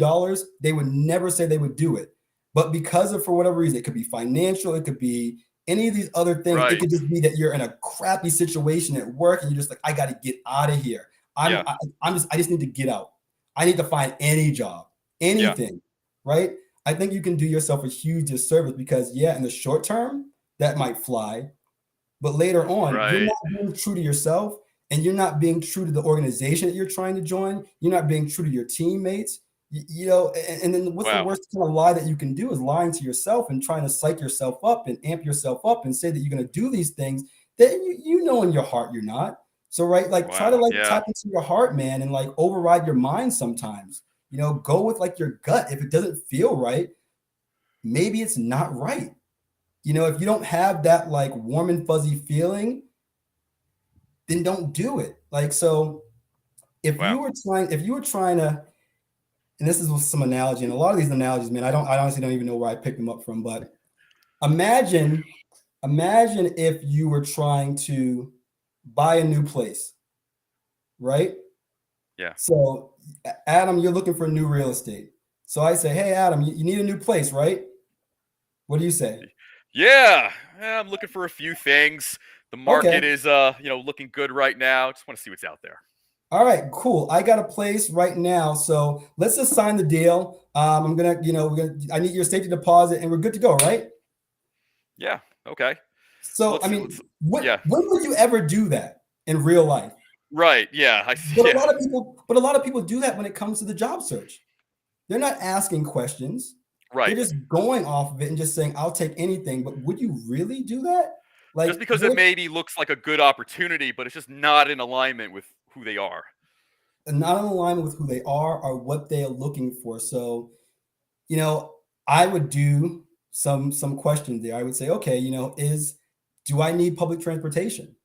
they would never say they would do it. But because of for whatever reason, it could be financial, it could be any of these other things. It Right. could just be that you're in a crappy situation at work and you're just like, I got to get out of here. Yeah. I just need to get out. I need to find any job, Yeah. anything, right? I think you can do yourself a huge disservice because yeah, in the short term, that might fly, but later on, you're Right. not being true to yourself and you're not being true to the organization that you're trying to join. You're not being true to your teammates. And then what's the Wow. worst kind of lie that you can do is lying to yourself and trying to psych yourself up and amp yourself up and say that you're going to do these things that you know in your heart you're not. So, right, like try to Wow. like Yeah. tap into your heart, man, and like override your mind sometimes. Go with like your gut. If it doesn't feel right, maybe it's not right. If you don't have that like warm and fuzzy feeling, then don't do it. Like, so Wow. if you were trying to, and this is with some analogy, and a lot of these analogies, man, I honestly don't even know where I picked them up from, but imagine, imagine if you were trying to buy a new place, right? Yeah. So Adam, you're looking for new real estate. So I say, hey, Adam, you need a new place, right? What do you say? Yeah, I'm looking for a few things. The Okay. market is, looking good right now. Just want to see what's out there. All right, cool. I got a place right now, so let's just sign the deal. I'm gonna, I need your safety deposit, and we're good to go, right? Yeah. Okay. So So, let's I see. mean, what Yeah. when would you ever do that in real life? Right. Yeah. I But see. a Yeah. lot of people, but a lot of people do that when it comes to the job search. They're not asking questions. They're Right. just going off of it and just saying, "I'll take anything." But would you really do that? Just Like, because it maybe looks like a good opportunity, but it's just not in alignment with who they are. not in alignment with who they are or what they are looking for. So, you know, I would do some questions there. I would say, okay, is do I need public transportation?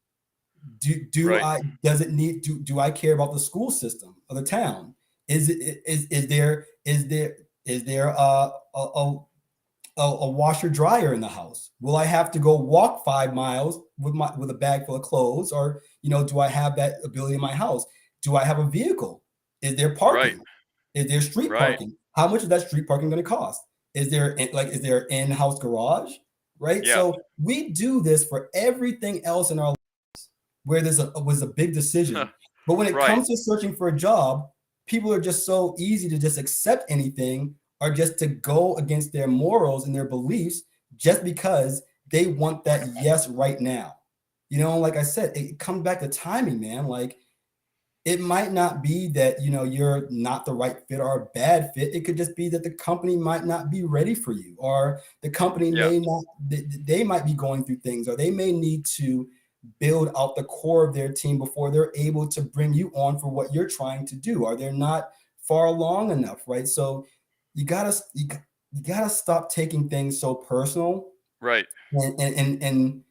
Do Right. I does it need do I care about the school system of the town? Is there a washer dryer in the house? Will I have to go walk 5 miles with a bag full of clothes, or do I have that ability in my house? Do I have a vehicle? Is there Right. parking? Is there street Right. parking? How much is that street parking going to cost? Is there in-house garage? Right. Yeah. So we do this for everything else in our where was a big decision. But when it Right. comes to searching for a job, people are just so easy to just accept anything or just to go against their morals and their beliefs just because they want that yes right now. Like I said, it comes back to timing, man. Like it might not be that you're not the right fit or a bad fit. It could just be that the company might not be ready for you, or the company Yeah. may not, they might be going through things, or they may need to build out the core of their team before they're able to bring you on for what you're trying to do, or they're not far along enough, right? So you gotta stop taking things so personal, Right. and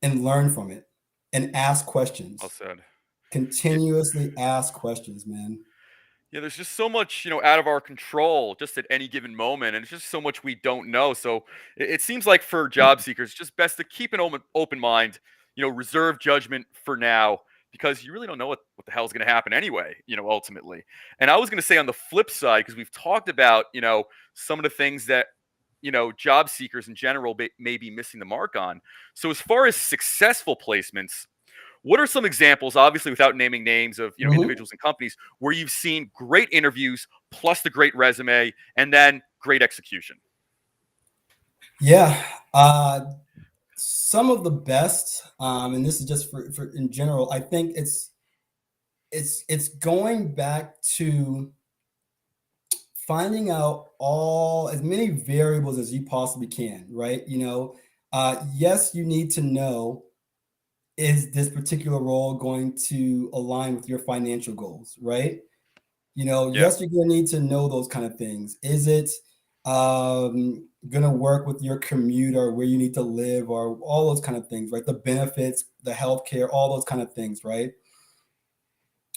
learn from it and ask Well questions. said. Yeah. Continuously ask questions, man. Yeah, there's just so much, out of our control just at any given moment, and it's just so much we don't know. So it seems like for job seekers, it's just best to keep an open mind, reserve judgment for now, because you really don't know what the hell is going to happen anyway, ultimately. And I was going to say on the flip side, because we've talked about, some of the things that, job seekers in general may be missing the mark on. So as far as successful placements, what are some examples, obviously without naming names of Mhm. individuals and companies, where you've seen great interviews plus the great resume and then great execution? Yeah, some of the best, and this is just for in general. I think it's going back to finding out all as many variables as you possibly can, right? Yes, you need to know, is this particular role going to align with your financial goals, right? Yeah, Yes, you're gonna need to know those kind of things. Is it gonna work with your commute or where you need to live or all those kind of things, right? The benefits, the healthcare, all those kind of things, right?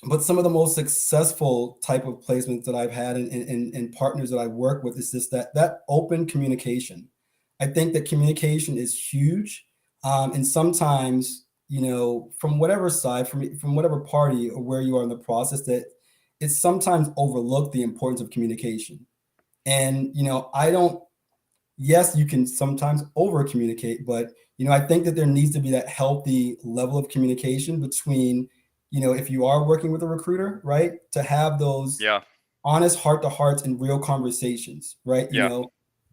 But some of the most successful type of placements that I've had and partners that I work with is just that open communication. I think that communication is huge, and sometimes from whatever side, from whatever party or where you are in the process, that it's sometimes overlooked the importance of communication. And I don't. Yes, you can sometimes over communicate, but I think that there needs to be that healthy level of communication between, if you are working with a recruiter, right, to have those yeah, honest heart to hearts and real conversations, right? yeah,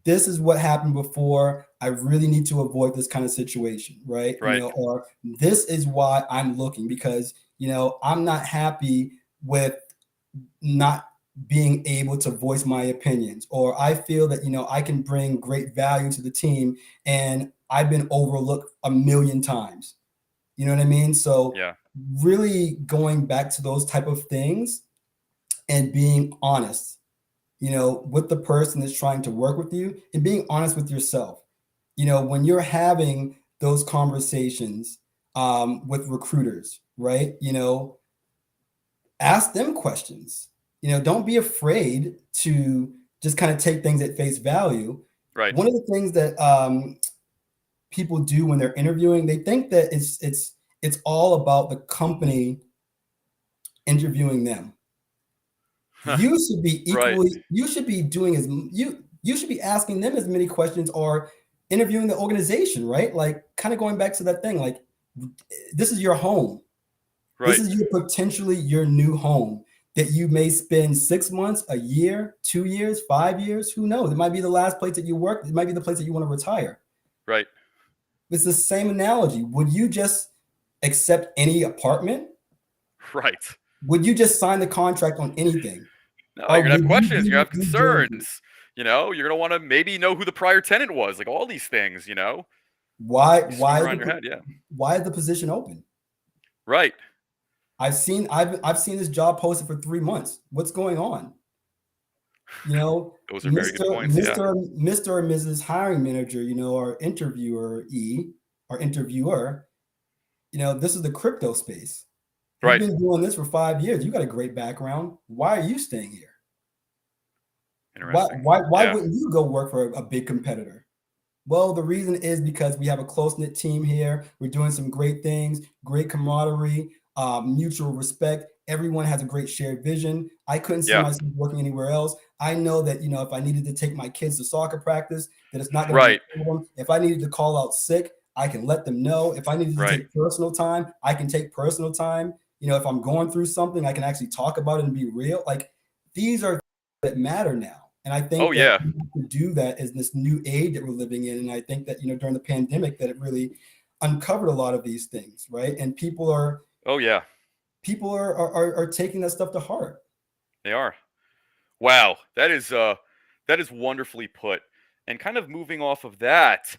This is what happened before. I really need to avoid this kind of situation, right? right, Or this is why I'm looking, because I'm not happy with not being able to voice my opinions, or I feel that I can bring great value to the team and I've been overlooked a million times. You know what I mean? So yeah, really going back to those type of things and being honest, with the person that's trying to work with you, and being honest with yourself. When you're having those conversations with recruiters, right? Ask them questions. Don't be afraid to just kind of take things at face value. right. One of the things that people do when they're interviewing, they think that it's all about the company interviewing them. You should be Right, equally. You should be doing as you should be asking them as many questions, or interviewing the organization, right? Like kind of going back to that thing, like this is your home. This Right. is potentially your new home that you may spend 6 months, a year, 2 years, 5 years. Who knows? It might be the last place that you work. It might be the place that you want to retire. Right. It's the same analogy. Would you just accept any apartment? Right. Would you just sign the contract on anything? No, Or you're gonna have would you questions. You're do gonna have due diligence? concerns. You're gonna want to maybe know who the prior tenant was, like all these things. Why Be swimming why around the your head. Yeah. why is the position open? Right. I've seen this job posted for 3 months. What's going on? You know, Those are very good Mr. points. Yeah. Mr. Mr. or Mrs. hiring manager, or interviewer, this is the crypto space. You've Right. been doing this for 5 years. You got a great background. Why are you staying here? Why Interesting. why why Yeah. wouldn't you go work for a big competitor? Well, the reason is because we have a close-knit team here. We're doing some great things, great camaraderie, mutual respect. Everyone has a great shared vision. I couldn't see Yeah. myself working anywhere else. I know that, if I needed to take my kids to soccer practice, that it's not going to be Right. a problem. If I needed to call out sick, I can let them know. If I needed to Right. take personal time, I can take personal time. If I'm going through something, I can actually talk about it and be real. Like these are that matter now. And I Oh think that yeah. we have to do that in this new age that we're living in. And I think that, during the pandemic that it really uncovered a lot of these things, right? And people are Oh yeah. taking that stuff to heart. They are. Wow. That is wonderfully put. And kind of moving off of that,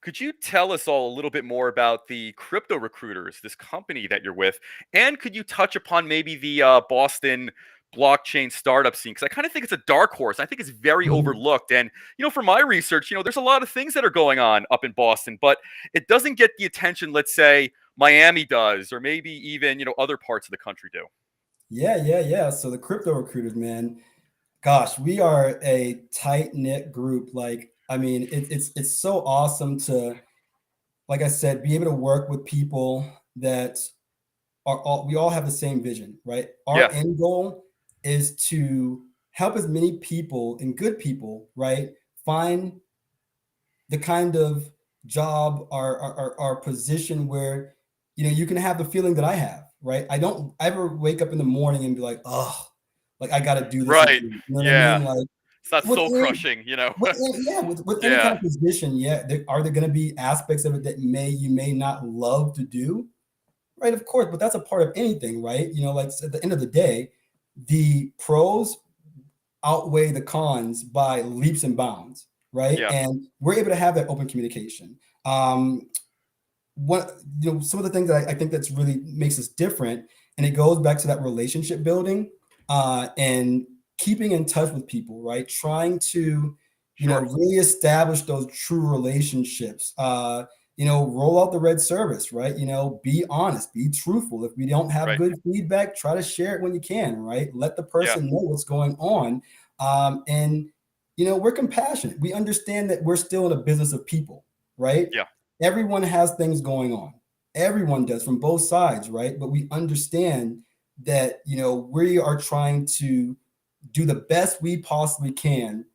could you tell us all a little bit more about the Crypto Recruiters, this company that you're with? And could you touch upon maybe the Boston blockchain startup scene? Because I kind of think it's a dark horse. I think it's very Mhm. overlooked. And, from my research, there's a lot of things that are going on up in Boston, but it doesn't get the attention, let's say, Miami does, or maybe even, other parts of the country do. Yeah. So the crypto recruiters, man, gosh, we are a tight knit group. Like, I mean, it's so awesome to, like I said, be able to work with people that we all have the same vision, right? Our Yeah. end goal is to help as many people and good people, right, find the kind of job or position where you can have the feeling that I have, right? I don't ever wake up in the morning and be like, oh, like I got to do this Right. again. You know what I Yeah. mean? Like It's not with soul any, crushing. with any kind Yeah. of position, yeah, are there going to be aspects of it that you may not love to do? Right, of course, but that's a part of anything, right? Like at the end of the day, the pros outweigh the cons by leaps and bounds, right? Yeah. And we're able to have that open communication. What some of the things that I think that's really makes us different, and it goes back to that relationship building and keeping in touch with people, right? Trying to Sure. really establish those true relationships. Roll out the red service, right? Be honest, be truthful. If we don't have Right. good feedback, try to share it when you can, right? Let the Yeah. person know what's going on. And we're compassionate. We understand that we're still in a business of people, right? Yeah. Everyone has things going on. Everyone does from both sides, right? But we understand that, we are trying to do the best we possibly can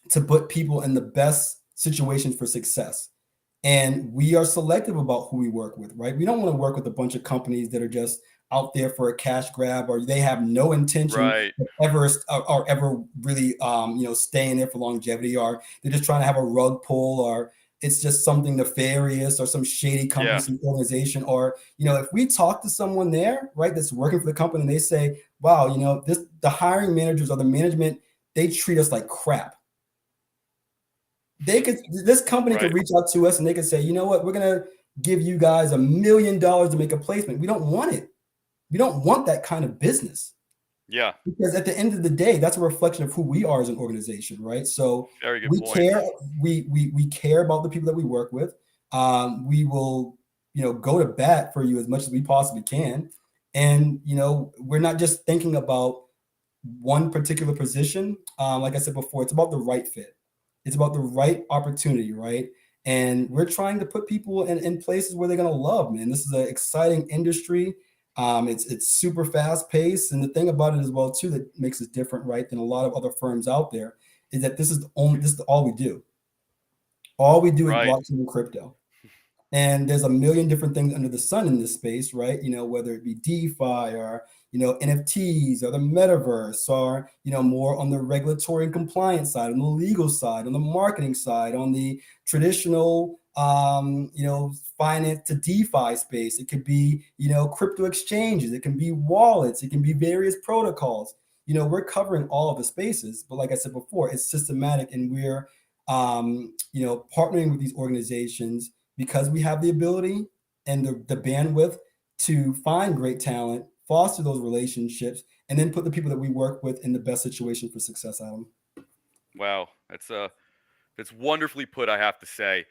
to put people in the best situations for success. And we are selective about who we work with, right? We don't want to work with a bunch of companies that are just out there for a cash grab, or they have no intention Right. of ever really staying there for longevity, or they're just trying to have a rug pull, or it's just something nefarious or some shady company, Yeah. some organization. Or if we talk to someone there, right, that's working for the company, and they say, wow, the hiring managers or the management, they treat us like crap. This company could Right. reach out to us and they could say, you know what, we're going to give you guys $1 million to make a placement. We don't want it. We don't want that kind of business, Yeah. because at the end of the day, that's a reflection of who we are as an organization, right? So Very good we points. care. We care about the people that we work with. We will, go to bat for you as much as we possibly can. And we're not just thinking about one particular position. Like I said before, it's about the right fit. It's about the right opportunity, right? And we're trying to put people in places where they're going to love, man. This is an exciting industry. It's super fast paced. And the thing about it as well, too, that makes it different, right, than a lot of other firms out there, is that this is all we do. All we do is Right. blockchain and crypto. And there's a million different things under the sun in this space, right? Whether it be DeFi or, NFTs or the metaverse or, more on the regulatory and compliance side, on the legal side, on the marketing side, on the traditional, finance to DeFi space. It could be, crypto exchanges. It can be wallets. It can be various protocols. We're covering all of the spaces, but like I said before, it's systematic, and we're, partnering with these organizations because we have the ability and the bandwidth to find great talent, foster those relationships, and then put the people that we work with in the best situation for success, Adam. Wow, that's wonderfully put, I have to say.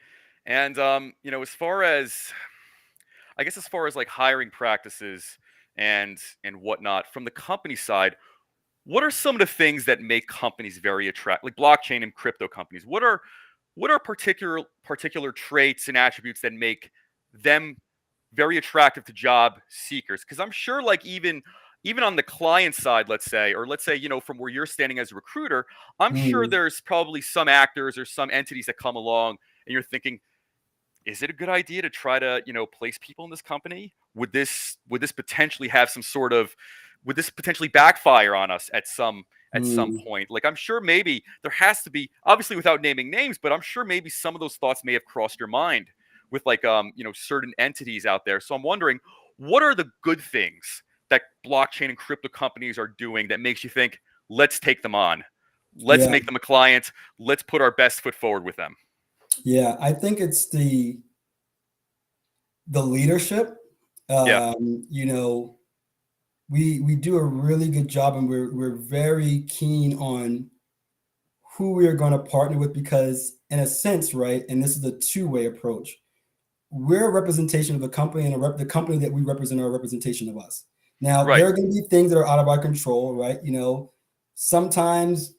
And as far as I guess as far as like hiring practices and whatnot from the company side, what are some of the things that make companies very attractive, like blockchain and crypto companies? What are particular traits and attributes that make them very attractive to job seekers? Because I'm sure, like even on the client side, let's say from where you're standing as a recruiter, I'm sure Mm, there's probably some actors or some entities that come along, and you're thinking, is it a good idea to try to place people in this company? Would this potentially have some sort of would this potentially backfire on us at some mm, point? Like, I'm sure maybe there has to be, obviously without naming names, but I'm sure maybe some of those thoughts may have crossed your mind with like certain entities out there. So I'm wondering, what are the good things that blockchain and crypto companies are doing that makes you think, let's take them on, let's yeah, make them a client, let's put our best foot forward with them? yeah. I think it's the leadership. Yeah. We do a really good job, and we're very keen on who we are going to partner with because, in a sense, right, and this is a two-way approach. We're a representation of the company, and the company that we represent are a representation of us. Now, Right. there are going to be things that are out of our control, right? Sometimes,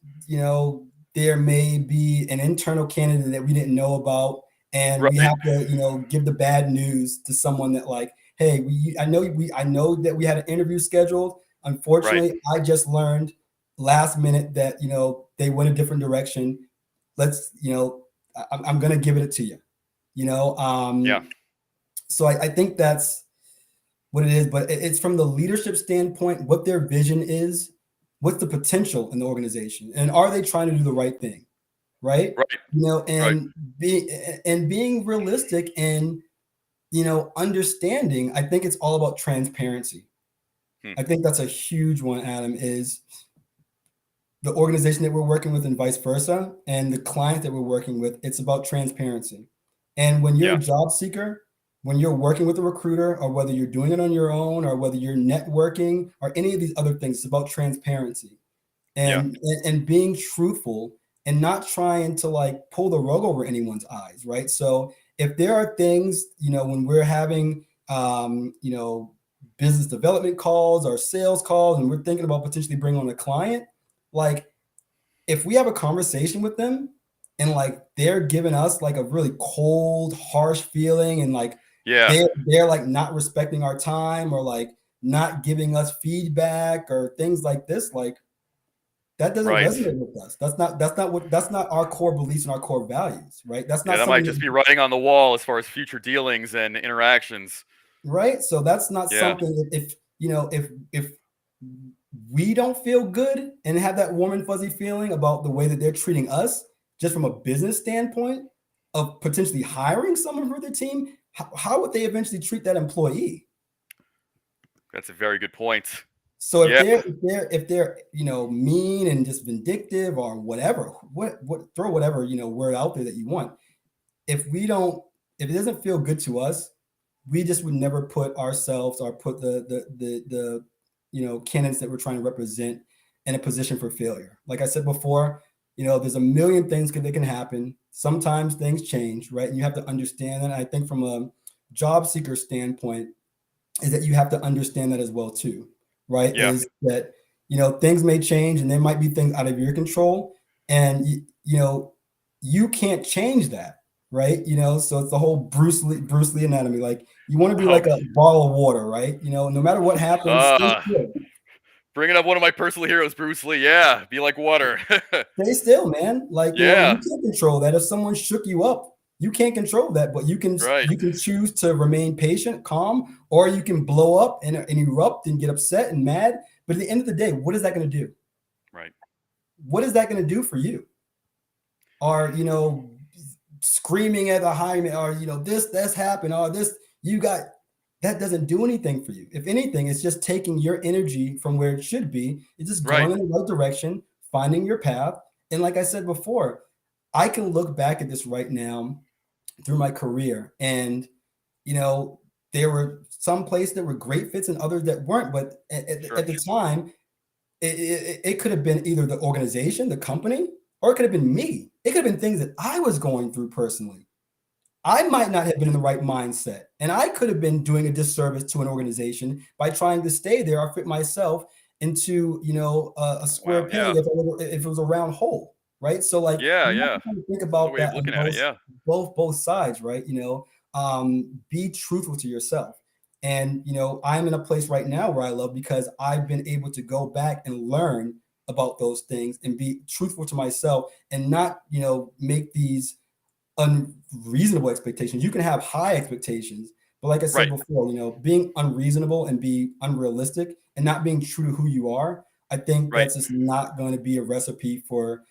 there may be an internal candidate that we didn't know about, and we Right. have to, give the bad news to someone that, like, hey, I know that we had an interview scheduled. Right. Unfortunately, I just learned last minute that they went a different direction. Let's, I'm going to give it to you. You know, Yeah. um, so I think that's what it is, but it's from the leadership standpoint, what their vision is, what's the potential in the organization, and are they trying to do the right thing, right? Right. Right. And being realistic and understanding. I think it's all about transparency. Hmm. I think that's a huge one, Adam, is the organization that we're working with and vice versa, and the client that we're working with. It's about transparency. And when you're a Yeah. job seeker, when you're working with a recruiter, or whether you're doing it on your own, or whether you're networking, or any of these other things, it's about transparency Yeah. and being truthful, and not trying to like pull the rug over anyone's eyes, right? So if there are things, when we're having business development calls or sales calls, and we're thinking about potentially bringing on a client, like, if we have a conversation with them and like they're giving us like a really cold, harsh feeling, and like Yeah. they're like not respecting our time, or like not giving us feedback or things like this, like, that doesn't Right. resonate with us. That's not our core beliefs and our core values, right? That's Yeah, not that might something just that, be writing on the wall as far as future dealings and interactions. right? So that's not Yeah. something that, if we don't feel good and have that warm and fuzzy feeling about the way that they're treating us, just from a business standpoint of potentially hiring someone for their team, how would they eventually treat that employee? That's a very good point. So if Yeah. they're mean and just vindictive or whatever, what throw whatever word out there that you want. If we don't, if it doesn't feel good to us, we just would never put ourselves, or put the candidates that we're trying to represent in a position for failure. Like I said before, there's a million things that can happen. Sometimes things change, right? And you have to understand that. I think from a job seeker standpoint, is that you have to understand that as well too, right? Yeah. Is that things may change, and there might be things out of your control, and you can't change that, right? So it's the whole Bruce Lee anatomy. Like, you want to be Oh, like a ball of water, right? No matter what happens, stay uh, still. bringing up one of my personal heroes, Bruce Lee. Yeah. Be like water. Stay still, man. Like, you Yeah. can't control that. If someone shook you up, You can't control that, but Right. you can choose to remain patient, calm, or you can blow up and erupt and get upset and mad. But at the end of the day, what is that going to do? Right. What is that going to do for you? Or screaming at the high, or this that's happened, or this you got that doesn't do anything for you. If anything, it's just taking your energy from where it should be. It's just Right. going in the right direction, finding your path. And like I said before, I can look back at this right now through my career, and you know, there were some places that were great fits and others that weren't. But Sure. at the time, it could have been either the organization, the company, or it could have been me. It could have been things that I was going through personally. I might not have been in the right mindset, and I could have been doing a disservice to an organization by trying to stay there or fit myself into a square Wow. peg Yeah. if it was a round hole, right? So like Yeah. you have Yeah. to kind of think Another about way of that on looking at it. Yeah. both sides, right? Be truthful to yourself. And I'm in a place right now where I love because I've been able to go back and learn about those things and be truthful to myself and not make these unreasonable expectations. You can have high expectations, but like I said Right. before, being unreasonable and be unrealistic and not being true to who you are, I think Right. that's just not going to be a recipe for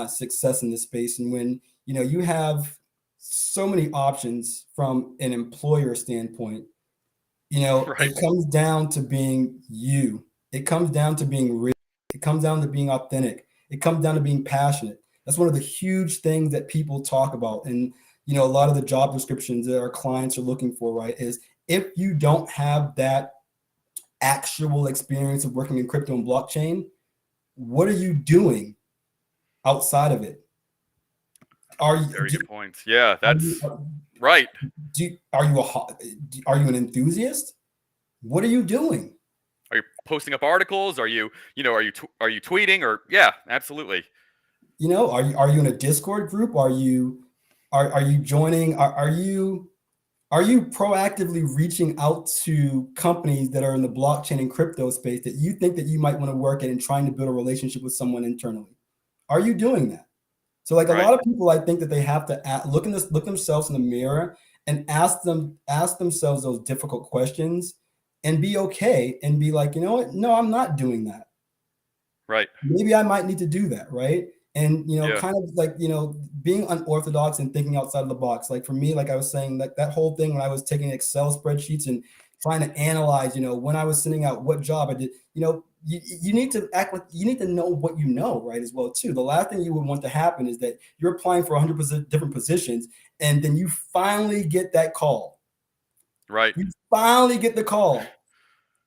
success in this space. And when you have so many options from an employer standpoint, Right. it comes down to being you. It comes down to being real. It comes down to being authentic. It comes down to being passionate. That's one of the huge things that people talk about. And, a lot of the job descriptions that our clients are looking for, right, is if you don't have that actual experience of working in crypto and blockchain, what are you doing outside of it? Are you, Very good points. Yeah. are you, That's right. are you an enthusiast? What are you doing? Are you posting up articles? Are you, are you tweeting or, yeah, absolutely. Are you in a Discord group? Are you joining? Are you proactively reaching out to companies that are in the blockchain and crypto space that you think that you might want to work at and trying to build a relationship with someone internally? Are you doing that? So like a Right. lot of people, I think that they have to look themselves in the mirror and ask themselves those difficult questions and be okay and be like, you know what? No, I'm not doing that. Right. Maybe I might need to do that, right? And Yeah. kind of like being unorthodox and thinking outside of the box. Like for me, like I was saying, like that whole thing when I was taking Excel spreadsheets and trying to analyze, when I was sending out what job I did, you need to act like you need to know what you know, right? As well, too. The last thing you would want to happen is that you're applying for 100% different positions, and then you finally get that call. Right. You finally get the call.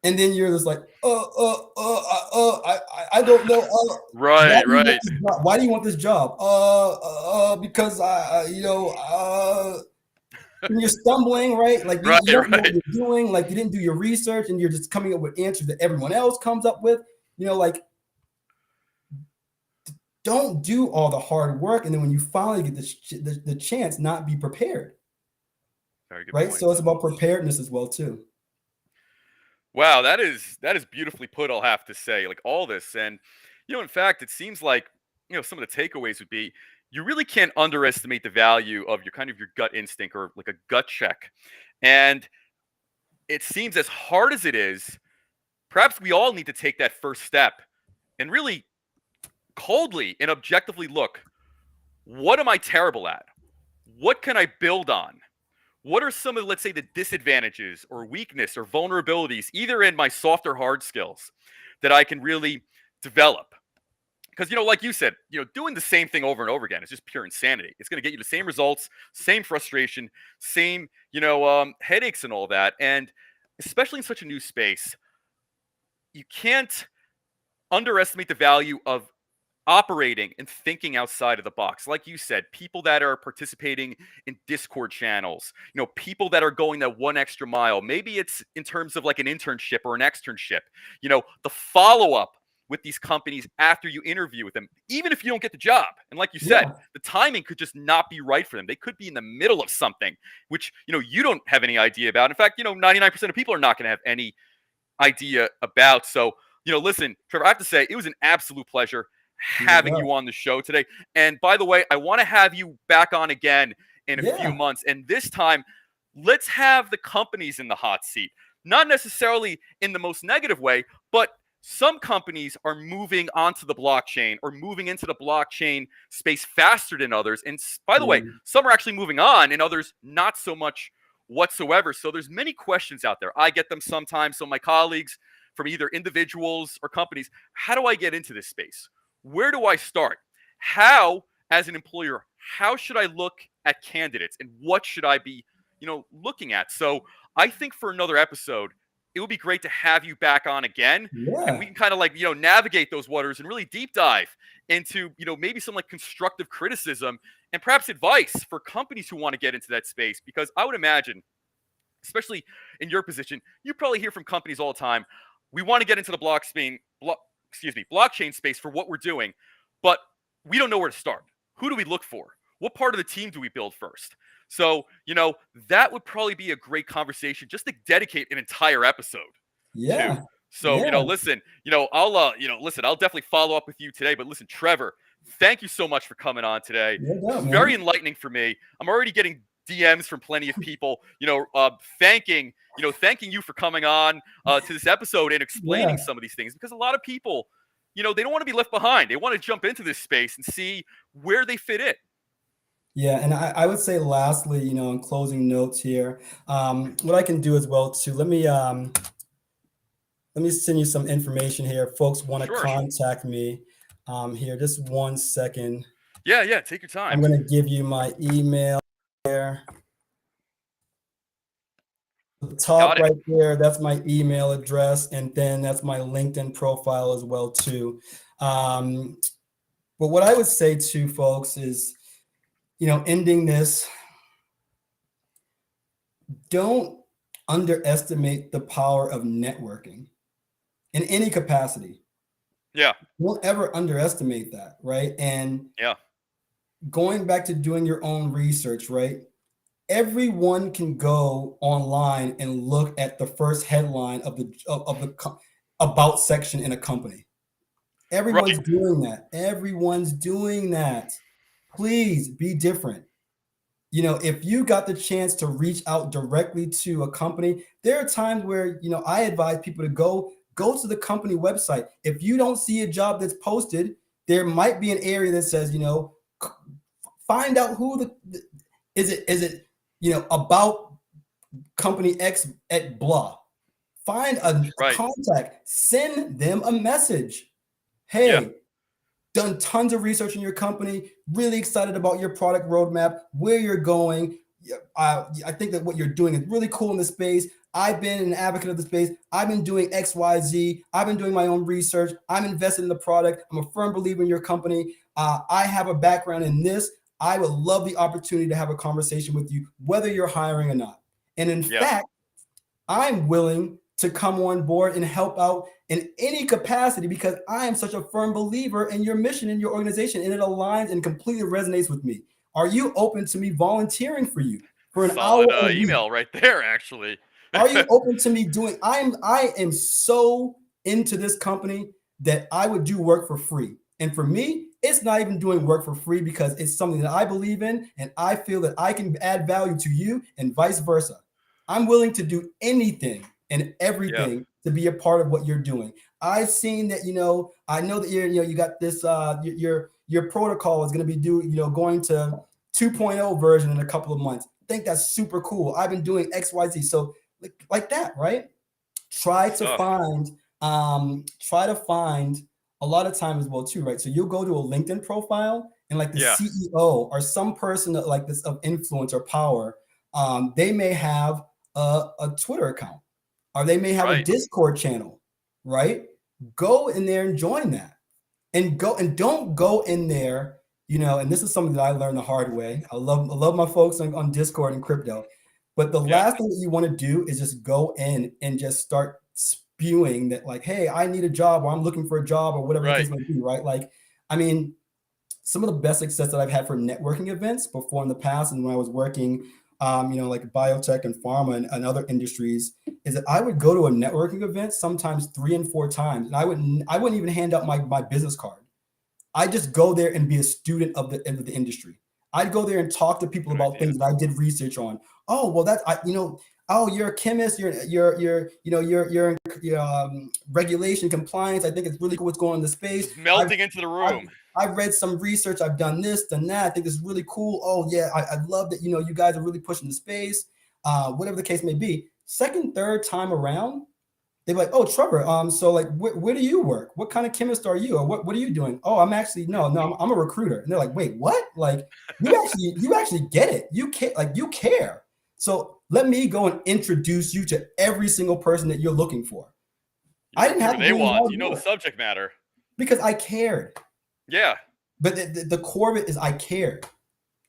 And then you're just like, I don't know. Right. Right. Why do you want this job? Because and you're stumbling, right? Like Right. you don't know what Right. you're doing. Like you didn't do your research, and you're just coming up with answers that everyone else comes up with. Like don't do all the hard work, and then when you finally get the chance, not be prepared, Very good right? So points. it's about preparedness as well too. Wow, that is beautifully put, I'll have to say. Like all this, and in fact, it seems like some of the takeaways would be you really can't underestimate the value of your gut instinct or like a gut check. And it seems as hard as it is, perhaps we all need to take that first step and really coldly and objectively look, what am I terrible at? What can I build on? What are some of, let's say, the disadvantages or weakness or vulnerabilities, either in my soft or hard skills, that I can really develop? Because, like you said, doing the same thing over and over again is just pure insanity. It's going to get you the same results, same frustration, same, headaches and all that. And especially in such a new space, you can't underestimate the value of operating and thinking outside of the box. Like you said, people that are participating in Discord channels, people that are going that one extra mile. Maybe it's in terms of like an internship or an externship, the follow up with these companies after you interview with them, even if you don't get the job. And like you said, Yeah, the timing could just not be right for them. They could be in the middle of something, which, you don't have any idea about. In fact, 99% of people are not going to have any idea about. So, listen, Trevor, I have to say, it was an absolute pleasure no having doubt. you on the show today. And by the way, I want to have you back on again in a few Yeah. months. And this time, let's have the companies in the hot seat. Not necessarily in the most negative way, but some companies are moving onto the blockchain or moving into the blockchain space faster than others. And by the way, Yeah. some are actually moving on and others not so much whatsoever. So there's many questions out there. I get them sometimes. So my colleagues from either individuals or companies, how do I get into this space? Where do I start? How, as an employer, how should I look at candidates and what should I be, looking at? So I think for another episode, it would be great to have you back on again, and we Yeah. can kind of like navigate those waters and really deep dive into maybe some like constructive criticism and perhaps advice for companies who want to get into that space, because I would imagine, especially in your position, you probably hear from companies all the time, we want to get into the blockchain space for what we're doing, but we don't know where to start. Who do we look for? What part of the team do we build first? So, that would probably be a great conversation just to dedicate an entire episode to. Yeah. So, Yeah. listen, I'll definitely follow up with you today. But listen, Trevor, thank you so much for coming on today. No This doubt, is very man. enlightening for me. I'm already getting DMs from plenty of people, thanking you for coming on to this episode and explaining Yeah. some of these things, because a lot of people, they don't want to be left behind. They want to jump into this space and see where they fit in. Yeah, and I would say lastly, in closing notes here, what I can do as well too, let me send you some information here. Folks want to Sure. contact me here. Just 1 second. Yeah. Take your time. I'm going to give you my email here. The top right there, that's my email address, and then that's my LinkedIn profile as well too. But what I would say to folks is, ending this, don't underestimate the power of networking in any capacity. Yeah. Don't ever underestimate that, right? And Yeah. going back to doing your own research, right? Everyone can go online and look at the first headline of the about section in a company. Everyone's doing that. Everyone's doing that. Please be different. If you got the chance to reach out directly to a company, there are times where, I advise people to go to the company website. If you don't see a job that's posted, there might be an area that says, find out who is it, about company X at blah. Find a contact, send them a message. Hey, done tons of research in your company, really excited about your product roadmap, where you're going. I think that what you're doing is really cool in the space. I've been an advocate of the space. I've been doing X, Y, Z. I've been doing my own research. I'm invested in the product. I'm a firm believer in your company. I have a background in this. I would love the opportunity to have a conversation with you, whether you're hiring or not. And in fact, I'm willing to come on board and help out in any capacity, because I am such a firm believer in your mission in your organization, and it aligns and completely resonates with me. Are you open to me volunteering for you for an hour a week? Email right there, actually. Are you open to me doing? I am so into this company that I would do work for free. And for me, it's not even doing work for free, because it's something that I believe in, and I feel that I can add value to you, and vice versa. I'm willing to do anything and everything to be a part of what you're doing. I've seen that, I know that you got this, your protocol is going to be going to 2.0 version in a couple of months. I think that's super cool. I've been doing X, Y, Z. So like that, right? Try to find a lot of time as well too, right? So you'll go to a LinkedIn profile, and like the CEO or some person that like this of influence or power, they may have a Twitter account, or they may have a Discord channel, right? Go in there and join that, and don't go in there, and this is something that I learned the hard way. I love my folks on Discord and crypto, but the last thing that you want to do is just go in and just start spewing that, like, hey, I need a job, or I'm looking for a job, or whatever the case might be, right? Like, I mean, some of the best success that I've had for networking events before in the past, and when I was working like biotech and pharma and other industries, is that I would go to a networking event sometimes 3 and 4 times, and I wouldn't even hand out my business card. I just go there and be a student of the industry. I'd go there and talk to people Good about idea. things that I did research on. Oh, well, oh, you're a chemist. You're regulation compliance. I think it's really cool what's going on in the space. Just melting into the I've, room. I've read some research. I've done this, done that. I think this is really cool. Oh yeah, I love that. You guys are really pushing the space. Whatever the case may be. Second, third time around, they're like, oh, Trevor, so like, where do you work? What kind of chemist are you? Or what are you doing? Oh, I'm actually, no, I'm a recruiter. And they're like, wait, what? Like, you actually get it. You care. So let me go and introduce you to every single person that you're looking for. I didn't have to they do any want. hard You know the work subject matter. because I cared. Yeah. But the core of it is I cared.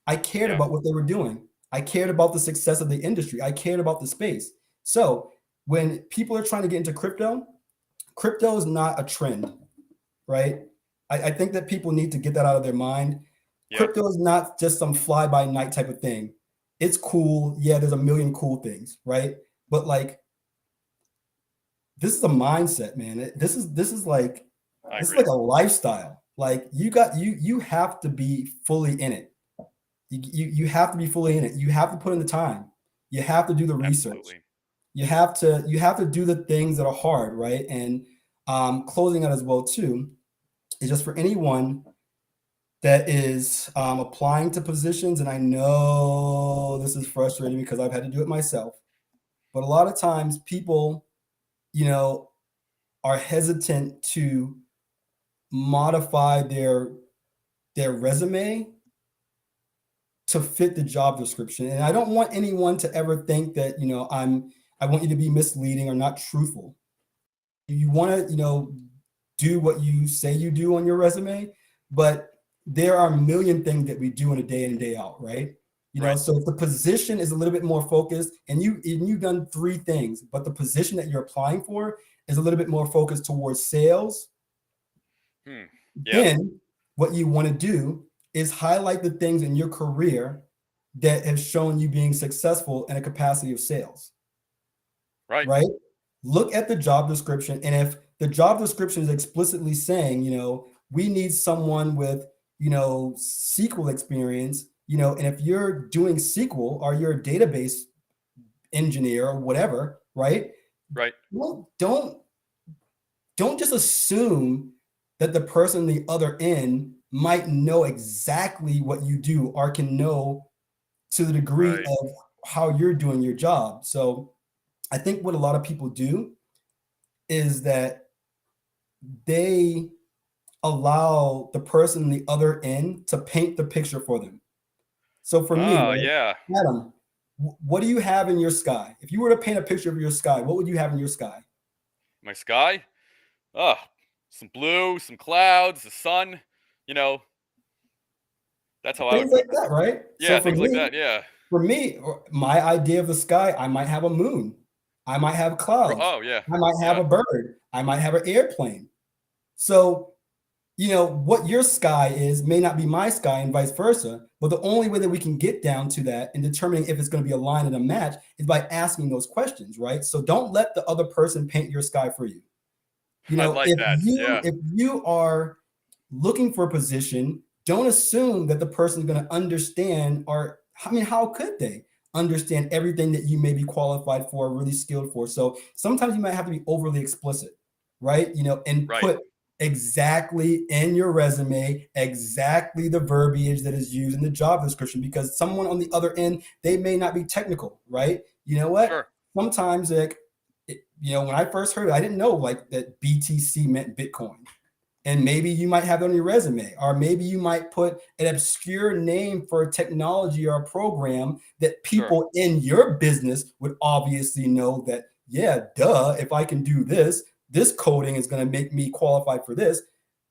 I cared about what they were doing. I cared about the success of the industry. I cared about the space. So when people are trying to get into crypto is not a trend, right? I think that people need to get that out of their mind. Yeah. Crypto is not just some fly by night type of thing. It's cool. Yeah, there's a million cool things, right? But like, this is a mindset, man. This is like a lifestyle. Like you have to be fully in it. You have to be fully in it. You have to put in the time. You have to do the research. Absolutely. You have to do the things that are hard, right? And closing out as well too is just for anyone that is applying to positions. And I know this is frustrating because I've had to do it myself, but a lot of times people, are hesitant to modify their resume to fit the job description. And I don't want anyone to ever think that, I want you to be misleading or not truthful. You want to, do what you say you do on your resume, but there are a million things that we do in a day in and day out, right? So if the position is a little bit more focused and you've done 3 things, but the position that you're applying for is a little bit more focused towards sales, then what you want to do is highlight the things in your career that have shown you being successful in a capacity of sales. Right? Look at the job description. And if the job description is explicitly saying, we need someone with, SQL experience, and if you're doing SQL or you're a database engineer or whatever, right? Well, don't just assume that the person on the other end might know exactly what you do or can know to the degree of how you're doing your job. So I think what a lot of people do is that they allow the person on the other end to paint the picture for them. So for me, Adam, what do you have in your sky? If you were to paint a picture of your sky, what would you have in your sky? My sky? Some blue, some clouds, the sun, that's how I would Things like that, right? Yeah, So things like that, yeah. For me, my idea of the sky, I might have a moon. I might have clouds. Oh, yeah. I might have a bird. I might have an airplane. So, what your sky is may not be my sky and vice versa. But the only way that we can get down to that and determining if it's going to be a line and a match is by asking those questions, right? So don't let the other person paint your sky for you. If you are looking for a position, don't assume that the person's going to understand, or how could they understand everything that you may be qualified for, really skilled for? So sometimes you might have to be overly explicit, right? And put exactly in your resume, exactly the verbiage that is used in the job description, because someone on the other end, they may not be technical, right? You know what? Sure. Sometimes when I first heard it, I didn't know that BTC meant Bitcoin. And maybe you might have it on your resume, or maybe you might put an obscure name for a technology or a program that people in your business would obviously know that, yeah, duh, if I can do this coding is going to make me qualified for this.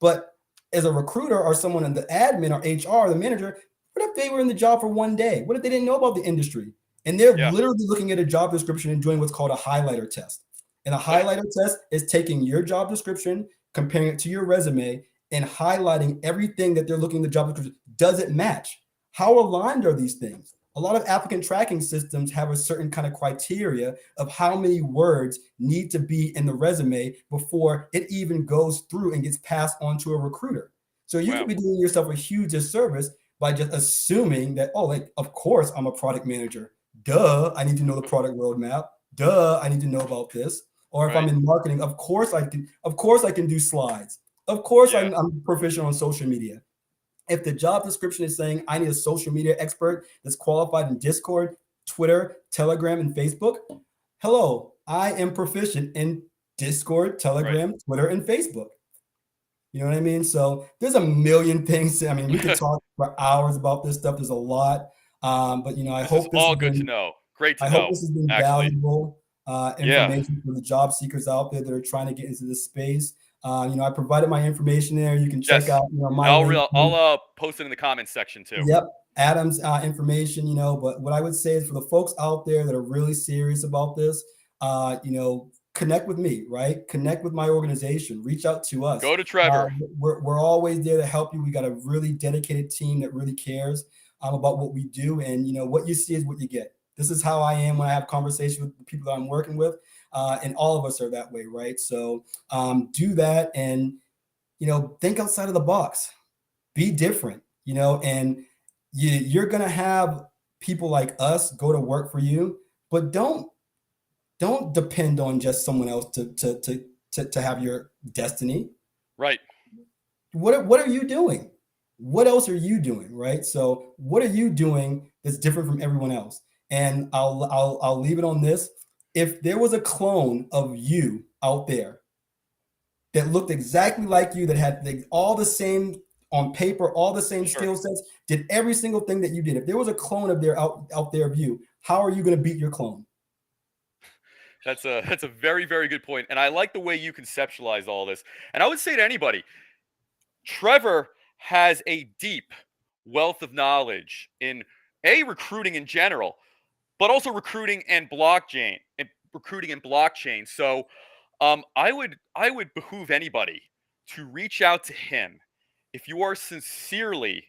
But as a recruiter or someone in the admin or HR, the manager, what if they were in the job for 1 day? What if they didn't know about the industry? And they're literally looking at a job description and doing what's called a highlighter test. And a highlighter test is taking your job description, comparing it to your resume, and highlighting everything that they're looking at the job description. Does it match? How aligned are these things? A lot of applicant tracking systems have a certain kind of criteria of how many words need to be in the resume before it even goes through and gets passed on to a recruiter. So you could be doing yourself a huge disservice by just assuming that, oh, like, of course I'm a product manager. Duh, I need to know the product roadmap. Duh, I need to know about this. Or if I'm Right. in marketing, of course I can do slides. Of course Yeah. I'm proficient on social media. If the job description is saying I need a social media expert that's qualified in Discord, Twitter, Telegram, and Facebook, hello, I am proficient in Discord, Right. Telegram, Twitter, and Facebook. You know what I mean? So there's a million things. I mean, we could talk for hours about this stuff. There's a lot. But I This is hope this all has good to been know. Great to I hope know, this has been actually. valuable Yeah. information for the job seekers out there that are trying to get into this space. I provided my information there. You can check Yes. out, my link. I'll post it in the comments section too. Yep, Adam's information. But what I would say is for the folks out there that are really serious about this, connect with me, right? Connect with my organization. Reach out to us. Go to Trevor. We're always there to help you. We got a really dedicated team that really cares about what we do, and what you see is what you get. This is how I am when I have conversations with the people that I'm working with, and all of us are that way, right? So do that, and think outside of the box. Be different, and you're gonna have people like us go to work for you, but don't depend on just someone else to have your destiny. Right. What are you doing? What else are you doing? Right. So what are you doing that's different from everyone else? And I'll leave it on this. If there was a clone of you out there that looked exactly like you, that had all the same on paper, all the same Sure. skill sets, did every single thing that you did. If there was a clone of there out there of you, how are you going to beat your clone? That's a very, very good point. And I like the way you conceptualize all this. And I would say to anybody, Trevor has a deep wealth of knowledge in recruiting in general, but also recruiting and blockchain. So I would behoove anybody to reach out to him if you are sincerely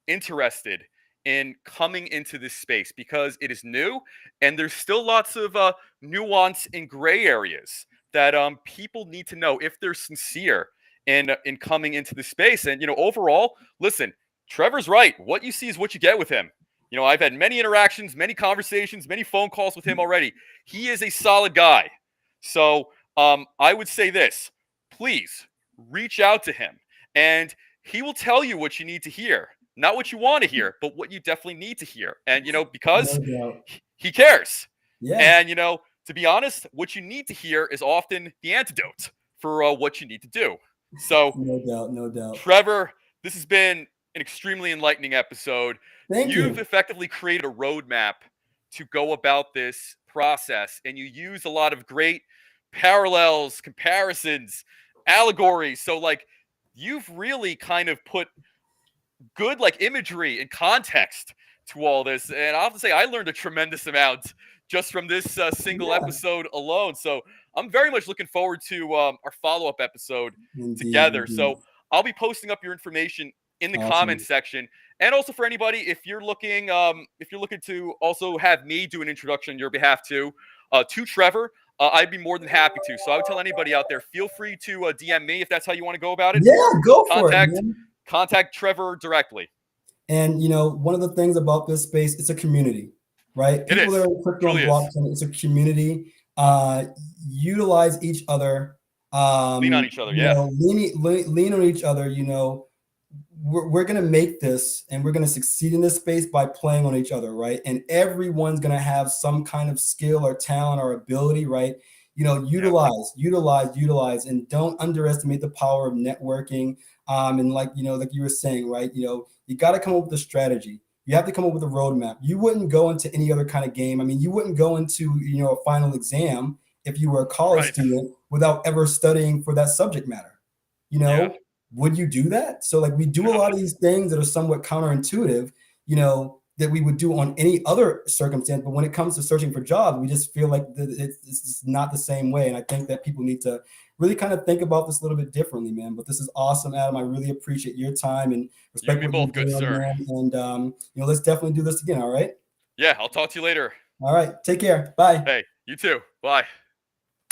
interested in coming into this space, because it is new and there's still lots of nuance and gray areas that people need to know if they're sincere in coming into the space. And overall, listen, Trevor's right. What you see is what you get with him. I've had many interactions, many conversations, many phone calls with him already. He is a solid guy. So I would say this: please reach out to him, and he will tell you what you need to hear. Not what you want to hear, but what you definitely need to hear. And, because No doubt. he cares. Yeah. And, to be honest, what you need to hear is often the antidote for what you need to do. So, No doubt. No doubt. Trevor, this has been an extremely enlightening episode. Thank You've you. effectively created a roadmap to go about this process, and you use a lot of great parallels, comparisons, allegories. So, you've really kind of put good imagery and context to all this, and I have to say I learned a tremendous amount just from this single Yeah. episode alone. So I'm very much looking forward to our follow-up episode Indeed. together. Indeed. So I'll be posting up your information in the Awesome. comments section, and also for anybody, if you're looking to also have me do an introduction on your behalf to Trevor, I'd be more than happy to. So I would tell anybody out there, feel free to DM me if that's how you want to go about it. Yeah, Or go for it, man. contact Trevor directly. And one of the things about this space, it's a community, right? It People is. that are crypto Truly and is. blockchain, it's a community. Utilize each other. Lean on each other, yeah. Lean on each other. We're gonna make this, and we're gonna succeed in this space by playing on each other, right? And everyone's gonna have some kind of skill or talent or ability, right? Utilize, and don't underestimate the power of networking. And like you were saying, right? You got to come up with a strategy. You have to come up with a roadmap. You wouldn't go into any other kind of game. I mean, you wouldn't go into a final exam if you were a college student without ever studying for that subject matter. Yeah. Would you do that? So we do a lot of these things that are somewhat counterintuitive, that we would do on any other circumstance. But when it comes to searching for jobs, we just feel like it's not the same way. And I think that people need to really kind of think about this a little bit differently, man. But this is awesome, Adam. I really appreciate your time and respect. You both, good sir. Man. And let's definitely do this again. All right. Yeah, I'll talk to you later. All right. Take care. Bye. Hey, you too. Bye.